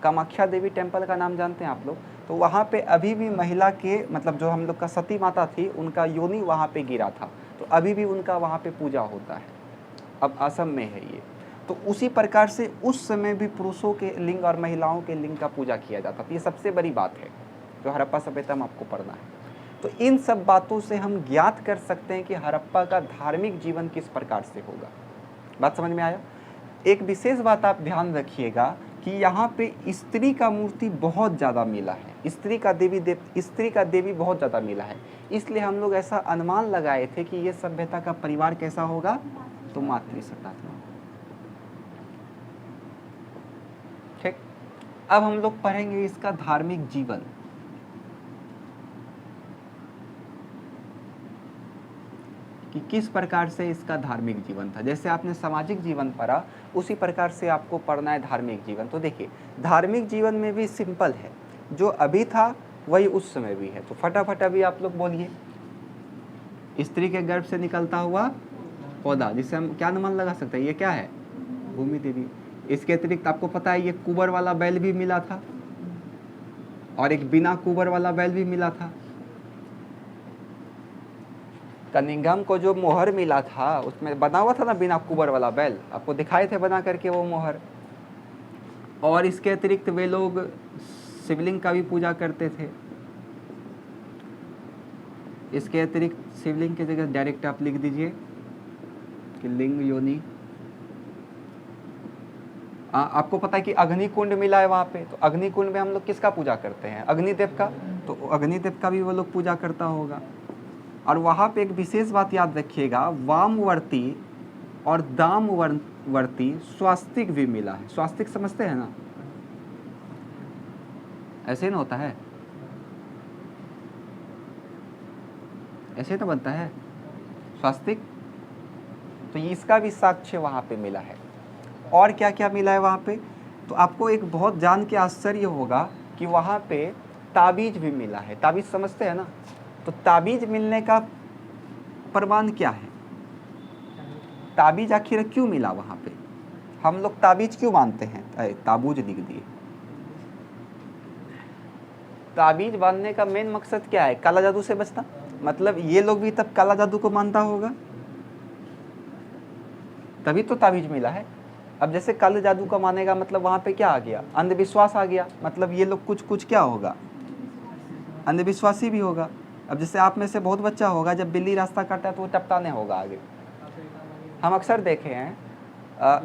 कामाख्या देवी टेम्पल का नाम जानते हैं आप लोग, तो वहाँ पे अभी भी महिला के मतलब जो हम लोग का सती माता थी उनका योनि वहाँ पे गिरा था, तो अभी भी उनका वहाँ पे पूजा होता है। अब असम में है ये। तो उसी प्रकार से उस समय भी पुरुषों के लिंग और महिलाओं के लिंग का पूजा किया जाता था। ये सबसे बड़ी बात है जो हड़प्पा सभ्यता में आपको पढ़ना है। तो इन सब बातों से हम ज्ञात कर सकते हैं कि हड़प्पा का धार्मिक जीवन किस प्रकार से होगा। बात समझ में आया। एक विशेष बात आप ध्यान रखिएगा कि यहाँ पे स्त्री का मूर्ति बहुत ज़्यादा मिला है, स्त्री का देवी बहुत ज़्यादा मिला है। इसलिए हम लोग ऐसा अनुमान लगाए थे कि ये सभ्यता का परिवार कैसा होगा, तो मातृसत्तात्मक। ठीक, अब हम लोग पढ़ेंगे इसका धार्मिक जीवन। कि किस प्रकार से इसका धार्मिक जीवन था। जैसे आपने सामाजिक जीवन पढ़ा, उसी प्रकार से आपको पढ़ना है धार्मिक जीवन। तो देखिए, धार्मिक जीवन में भी सिंपल है, जो अभी था वही उस समय भी है। तो फटाफट अभी आप लोग बोलिए, स्त्री के गर्भ से निकलता हुआ पौधा, जिससे हम क्या अनुमान लगा सकते हैं, ये क्या है, भूमि देवी। इसके अतिरिक्त आपको पता है ये कुबर वाला बैल भी मिला था और एक बिना कुबर वाला बैल भी मिला था। कनिंघम को जो मोहर मिला था उसमें बना हुआ था ना बिना कुबर वाला बैल, आपको दिखाए थे बना करके वो मोहर। और इसके अतिरिक्त वे लोग शिवलिंग का भी पूजा करते थे। इसके अतिरिक्त शिवलिंग की जगह डायरेक्ट आप लिख दीजिए कि लिंग योनि। आपको पता है कि अग्निकुंड मिला है वहाँ पे, तो अग्निकुंड में हम लोग किसका पूजा करते हैं, अग्निदेव का, तो अग्निदेव का भी वो लोग पूजा करता होगा। और वहाँ पे एक विशेष बात याद रखिएगा, वामवर्ती और दामवर्ती स्वास्तिक भी मिला है। स्वास्तिक समझते हैं ना, ऐसे ही ना होता है, ऐसे ही तो बनता है स्वास्तिक। तो इसका भी साक्ष्य वहाँ पे मिला है। और क्या क्या मिला है वहाँ पे, तो आपको एक बहुत जान के आश्चर्य होगा कि वहाँ पे ताबीज भी मिला है। ताबीज समझते हैं ना, तो ताबीज मिलने का प्रमाण क्या है, ताबीज आखिर क्यों मिला वहाँ पे, हम लोग ताबीज क्यों मानते हैं, ताबूज लिख दिए। ताबीज बांधने का मेन मकसद क्या है, काला जादू से बचना। मतलब ये लोग भी तब काला जादू को मानता होगा, तभी तो ताबीज मिला है। अब जैसे काले जादू का मानेगा मतलब वहाँ पे क्या आ गया, अंधविश्वास आ गया। मतलब ये लोग कुछ क्या होगा, अंधविश्वासी भी होगा। अब जैसे आप में से बहुत बच्चा होगा, जब बिल्ली रास्ता काटा तो वो टपटाने होगा आगे। हम अक्सर देखे हैं,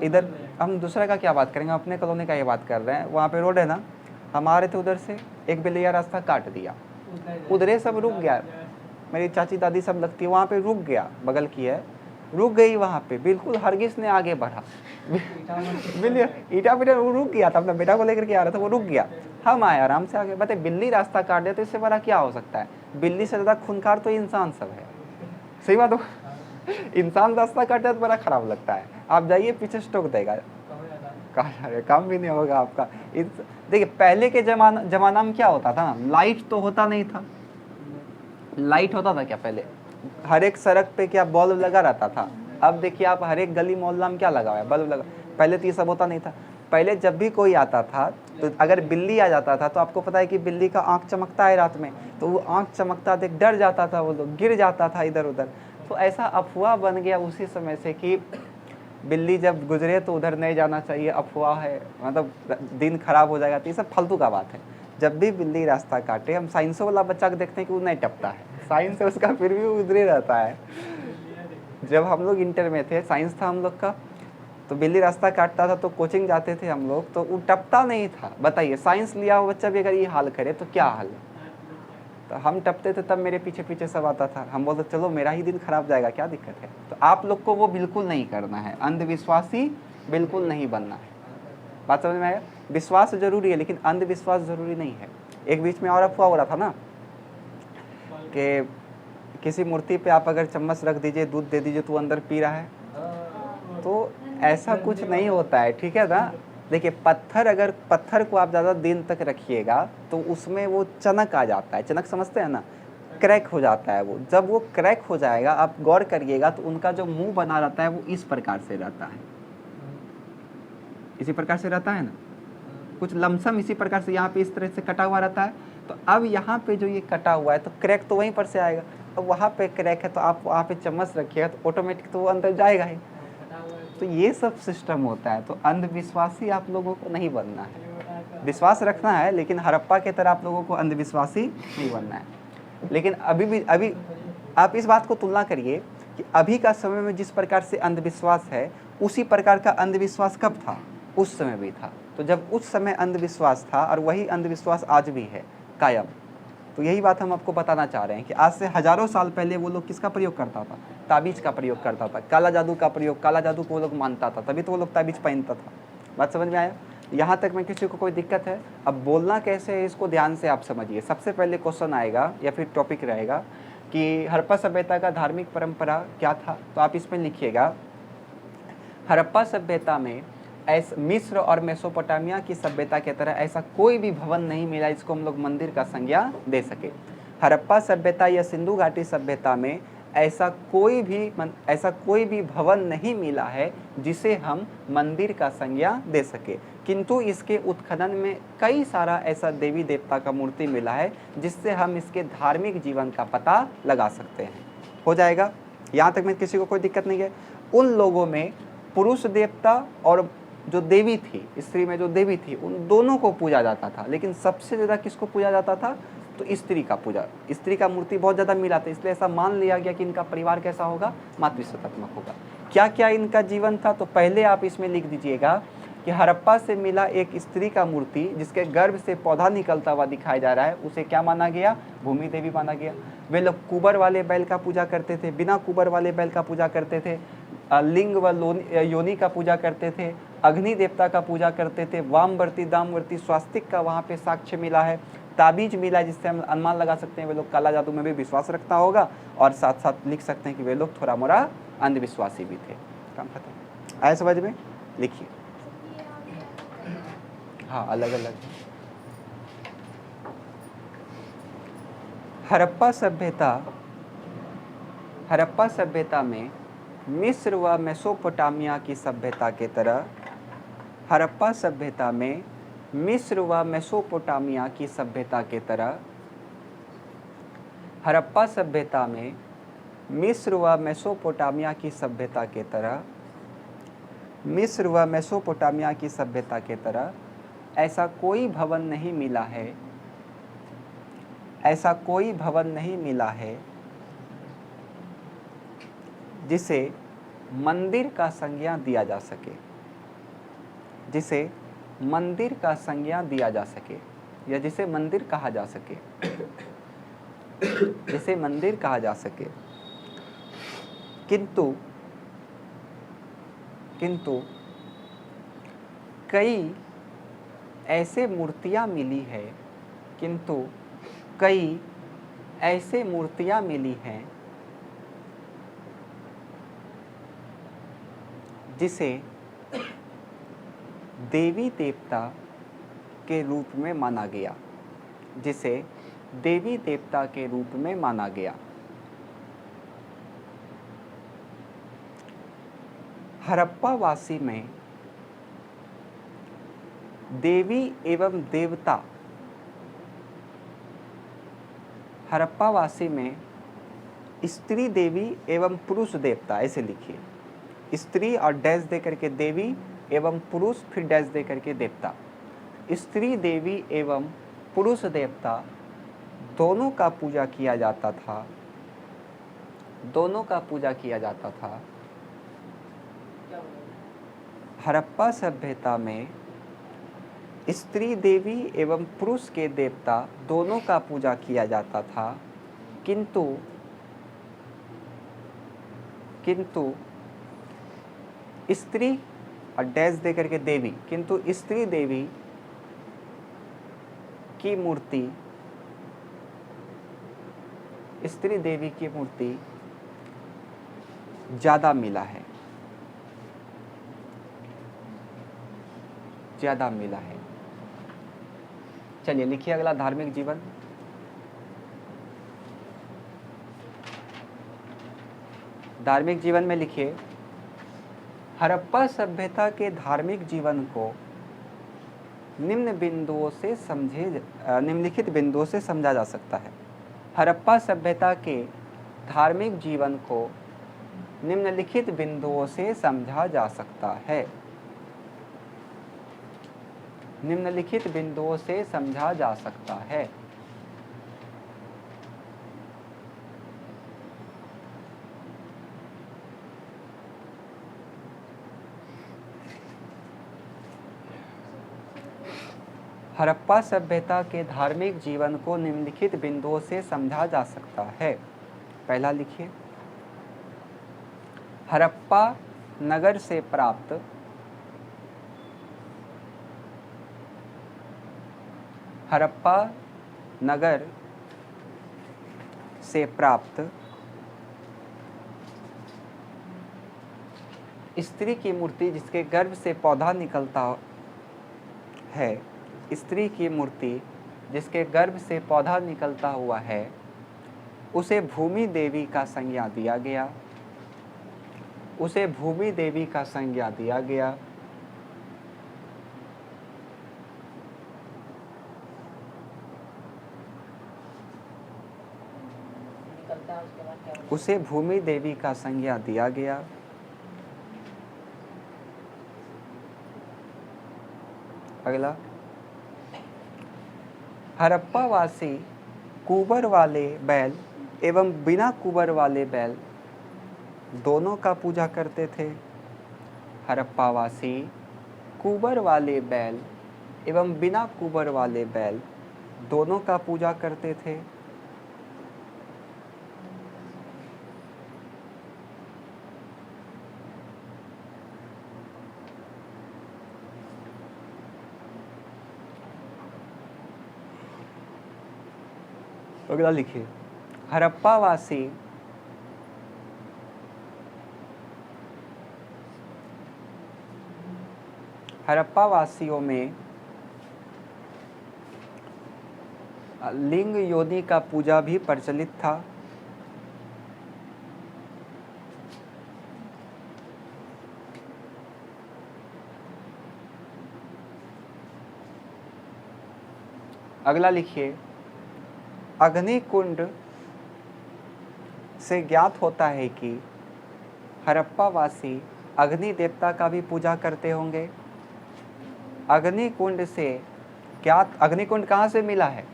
इधर हम दूसरे का क्या बात करेंगे, अपने कॉलोनी का ये बात कर रहे हैं। वहाँ पे रोड है ना, हम आ रहे थे उधर से, एक बिल्लिया रास्ता काट दिया, उधरे सब रुक गया। मेरी चाची दादी सब लगती है, वहाँ पे रुक गया, बगल की है, रुक गई वहाँ पे, बिल्कुल हरगिज ने आगे बढ़ा। बिल्ली ईटा पीटा वो रुक गया था, अपना बेटा को लेकर के आ रहा था, वो रुक गया। हम आए आराम से आगे। बताए बिल्ली रास्ता काट दे तो इससे बड़ा क्या हो सकता है, बिल्ली से ज़्यादा खूंखार तो इंसान सब है। सही बात हो, इंसान रास्ता काट दे तो बड़ा खराब लगता है। आप जाइए पीछे स्टोक देगा, काम भी नहीं होगा आपका। देखिए पहले के जमाना में क्या होता था ना, लाइट तो होता नहीं था। लाइट होता था क्या पहले, हर एक सड़क पे क्या बल्ब लगा रहता था। अब देखिए आप हर एक गली मोहल्ला में क्या लगा हुआ है, बल्ब लगा। पहले तो ये सब होता नहीं था। पहले जब भी कोई आता था तो अगर बिल्ली आ जाता था तो आपको पता है कि बिल्ली का आँख चमकता है रात में, तो वो आँख चमकता देख डर जाता था, वो लोग गिर जाता था इधर उधर। तो ऐसा अफवाह बन गया उसी समय से कि बिल्ली जब गुजरे तो उधर नहीं जाना चाहिए, अफवाह है, मतलब दिन खराब हो जाएगा। तो ये सब फालतू का बात है। जब भी बिल्ली रास्ता काटे, हम साइंसों वाला बच्चा को देखते हैं कि वो नहीं टपता है, साइंस है उसका, फिर भी उधरे रहता है। जब हम लोग इंटर में थे, साइंस था हम लोग का, तो बिल्ली रास्ता काटता था तो कोचिंग जाते थे हम लोग, तो वो टपता नहीं था। बताइए साइंस लिया हुआ बच्चा भी अगर ये हाल करे तो क्या हाल है। तो हम टपते थे तब मेरे पीछे पीछे सब आता था, हम बोलते चलो मेरा ही दिन खराब जाएगा, क्या दिक्कत है। तो आप लोग को वो बिल्कुल नहीं करना है, अंधविश्वासी बिल्कुल नहीं बनना है। बात समझ में आया, विश्वास जरूरी है लेकिन अंधविश्वास जरूरी नहीं है। एक बीच में और अफवाह हो रहा था ना कि किसी मूर्ति पे आप अगर चम्मच रख दीजिए, दूध दे दीजिए तो अंदर पी रहा है, तो ऐसा कुछ नहीं होता है, ठीक है ना। देखिए पत्थर को आप ज़्यादा दिन तक रखिएगा तो उसमें वो चनक आ जाता है, चनक समझते हैं ना, क्रैक हो जाता है वो। जब वो क्रैक हो जाएगा, आप गौर करिएगा तो उनका जो मुंह बना रहता है वो इस प्रकार से रहता है, इसी प्रकार से रहता है ना, कुछ लमसम इसी प्रकार से यहाँ पे इस तरह से कटा हुआ रहता है। तो अब यहाँ पे जो ये कटा हुआ है तो क्रैक तो वहीं पर से आएगा। अब वहाँ पे क्रैक है तो आप वहाँ पे चम्मच रखिएगा तो ऑटोमेटिक तो वो अंदर जाएगा ही। तो ये सब सिस्टम होता है। तो अंधविश्वासी आप लोगों को नहीं बनना है, विश्वास रखना है लेकिन हड़प्पा की तरह आप लोगों को अंधविश्वासी नहीं बनना है। लेकिन अभी आप इस बात को तुलना करिए कि अभी का समय में जिस प्रकार से अंधविश्वास है, उसी प्रकार का अंधविश्वास कब था, उस समय भी था। तो जब उस समय अंधविश्वास था और वही अंधविश्वास आज भी है कायम। तो यही बात हम आपको बताना चाह रहे हैं कि आज से हजारों साल पहले वो लोग किसका प्रयोग करता था, ताबीज का प्रयोग करता था, काला जादू का प्रयोग, काला जादू को वो लोग मानता था, तभी तो वो लोग ताबीज पहनता था। बात समझ में आया। यहाँ तक में किसी को कोई दिक्कत है। अब बोलना कैसे है इसको ध्यान से आप समझिए। सबसे पहले क्वेश्चन आएगा या फिर टॉपिक रहेगा कि हड़प्पा सभ्यता का धार्मिक परंपरा क्या था। तो आप इसमें लिखिएगा, हड़प्पा सभ्यता में मिस्र और मेसोपोटामिया की सभ्यता की तरह ऐसा कोई भी भवन नहीं मिला जिसको हम लोग मंदिर का संज्ञा दे सके। हड़प्पा सभ्यता या सिंधु घाटी सभ्यता में ऐसा कोई भी भवन नहीं मिला है जिसे हम मंदिर का संज्ञा दे सके, किंतु इसके उत्खनन में कई सारा ऐसा देवी देवता का मूर्ति मिला है जिससे हम इसके धार्मिक जीवन का पता लगा सकते हैं। हो जाएगा, यहाँ तक में किसी को कोई दिक्कत नहीं है। उन लोगों में पुरुष देवता और जो देवी थी, स्त्री में जो देवी थी, उन दोनों को पूजा जाता था, लेकिन सबसे ज़्यादा किसको पूजा जाता था, तो स्त्री का पूजा, स्त्री का मूर्ति बहुत ज़्यादा मिला था। इसलिए ऐसा मान लिया गया कि इनका परिवार कैसा होगा, मातृसत्तात्मक होगा। क्या क्या इनका जीवन था, तो पहले आप इसमें लिख दीजिएगा कि हड़प्पा से मिला एक स्त्री का मूर्ति जिसके गर्भ से पौधा निकलता हुआ दिखाया जा रहा है, उसे क्या माना गया, भूमि देवी माना गया। वे लोग कुबर वाले बैल का पूजा करते थे, बिना कुबर वाले बैल का पूजा करते थे। लिंग व योनि का पूजा करते थे, अग्नि देवता का पूजा करते थे, वामवर्ती दामवर्ती स्वास्तिक का वहाँ पे साक्ष्य मिला है, ताबीज मिला है, जिससे हम अनुमान लगा सकते हैं वे लोग काला जादू में भी विश्वास रखता होगा, और साथ साथ लिख सकते हैं कि वे लोग थोड़ा मोड़ा अंधविश्वासी भी थे। काम खत्म। आए समझ में? लिखिए। हाँ, अलग अलग। हड़प्पा सभ्यता में मिस्र व मेसोपोटामिया की सभ्यता के तरह हड़प्पा सभ्यता में मिस्र व मेसोपोटामिया की सभ्यता के तरह हड़प्पा सभ्यता में मिस्र व मेसोपोटामिया की सभ्यता के तरह मिस्र व मेसोपोटामिया की सभ्यता के तरह ऐसा कोई भवन नहीं मिला है, ऐसा कोई भवन नहीं मिला है जिसे मंदिर का संज्ञा दिया जा सके, जिसे मंदिर का संज्ञा दिया जा सके, या जिसे मंदिर कहा जा सके, जिसे मंदिर कहा जा सके। किंतु कई ऐसे मूर्तियां मिली है, किंतु कई ऐसे मूर्तियां मिली हैं जिसे देवी देवता के रूप में माना गया, जिसे देवी देवता के रूप में माना गया। हड़प्पावासी में देवी एवं देवता, हड़प्पावासी में स्त्री देवी एवं पुरुष देवता, ऐसे लिखिए, स्त्री और डैश दे करके देवी एवं पुरुष फिर डैश दे करके देवता, स्त्री देवी एवं पुरुष देवता दोनों का पूजा किया जाता था, दोनों का पूजा किया जाता था। हड़प्पा सभ्यता में स्त्री देवी एवं पुरुष के देवता दोनों का पूजा किया जाता था, किंतु स्त्री और डैश दे करके देवी, किंतु स्त्री देवी की मूर्ति, स्त्री देवी की मूर्ति ज्यादा मिला है, ज्यादा मिला है। चलिए लिखिए अगला, धार्मिक जीवन। धार्मिक जीवन में लिखिए, हड़प्पा सभ्यता के धार्मिक जीवन को निम्नलिखित बिंदुओं से समझा जा सकता है। हड़प्पा सभ्यता के धार्मिक जीवन को निम्नलिखित बिंदुओं से समझा जा सकता है, निम्नलिखित बिंदुओं से समझा जा सकता है। हड़प्पा सभ्यता के धार्मिक जीवन को निम्नलिखित बिंदुओं से समझा जा सकता है। पहला लिखिए, हड़प्पा नगर से प्राप्त हड़प्पा नगर से प्राप्त स्त्री की मूर्ति जिसके गर्भ से पौधा निकलता है, स्त्री की मूर्ति जिसके गर्भ से पौधा निकलता हुआ है, उसे भूमि देवी का संज्ञा दिया गया, उसे भूमि देवी का संज्ञा दिया गया। उसे भूमि देवी का संज्ञा दिया गया। अगला, हड़प्पावासी कुबर वाले बैल एवं बिना कुबर वाले बैल दोनों का पूजा करते थे। हड़प्पावासी कुबर वाले बैल एवं बिना कुबर वाले बैल दोनों का पूजा करते थे। अगला लिखिए, हड़प्पावासी हड़प्पावासियों में लिंग योनि का पूजा भी प्रचलित था। अगला लिखिए, अग्निकुंड से ज्ञात होता है कि हड़प्पावासी अग्नि देवता का भी पूजा करते होंगे। अग्निकुंड से ज्ञात, अग्निकुंड कहाँ से मिला है?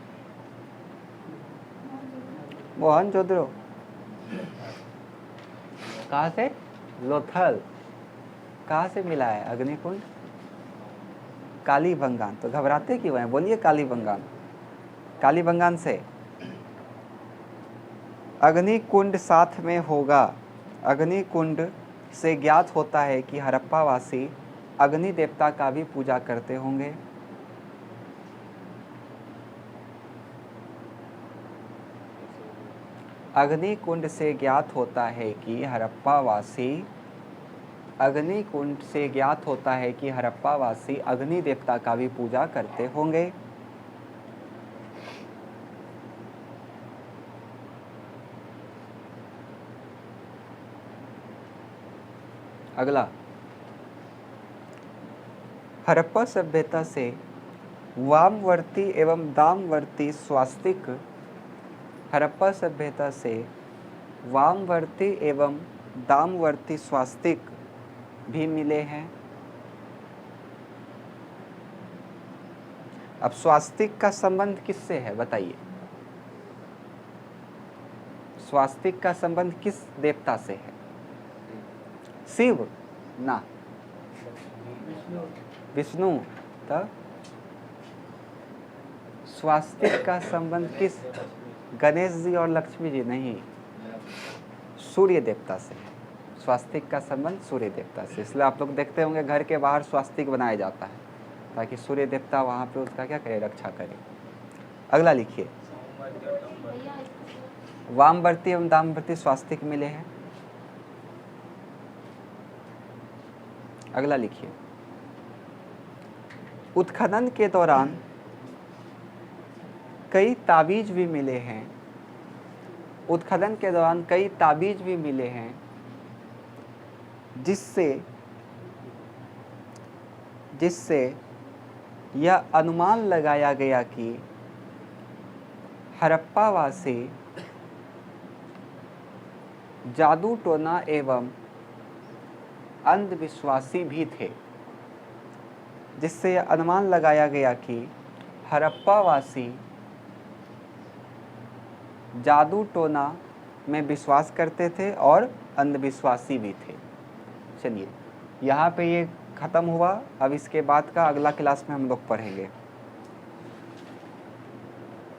मोहनजोदड़ो। कहाँ से? लोथल। कहाँ से मिला है अग्निकुंड? कालीबंगान। तो घबराते क्यों हैं? बोलिए कालीबंगान। कालीबंगान से अग्निकुंड साथ में होगा। अग्निकुंड से ज्ञात होता है कि हड़प्पावासी अग्नि देवता का भी पूजा करते होंगे। अग्निकुंड से ज्ञात होता है कि हड़प्पावासी अग्निकुंड से ज्ञात होता है कि हड़प्पावासी अग्नि देवता का भी पूजा करते होंगे। अगला, हड़प्पा सभ्यता से वामवर्ती एवं दामवर्ती स्वास्तिक हड़प्पा सभ्यता से वामवर्ती एवं दामवर्ती स्वास्तिक भी मिले हैं। अब स्वास्तिक का संबंध किससे है बताइए? स्वास्तिक का संबंध किस देवता से है? शिव ना, विष्णु। तब स्वास्तिक का संबंध किस? गणेश जी और लक्ष्मी जी नहीं, सूर्य देवता से है। स्वास्तिक का संबंध सूर्य देवता से, इसलिए आप लोग देखते होंगे घर के बाहर स्वास्तिक बनाया जाता है ताकि सूर्य देवता वहाँ पे उसका क्या करे? रक्षा करे। अगला लिखिए, वामवर्ती एवं दामवर्ती स्वास्तिक मिले हैं। अगला लिखिए, उत्खनन के दौरान कई ताबीज भी मिले हैं। उत्खनन के दौरान कई ताबीज भी मिले हैं जिससे यह अनुमान लगाया गया कि हड़प्पावासी जादू टोना एवं अंधविश्वासी भी थे। जिससे यह अनुमान लगाया गया कि हड़प्पावासी जादू टोना में विश्वास करते थे और अंधविश्वासी भी थे। चलिए यहाँ पे ये ख़त्म हुआ। अब इसके बाद का अगला क्लास में हम लोग पढ़ेंगे।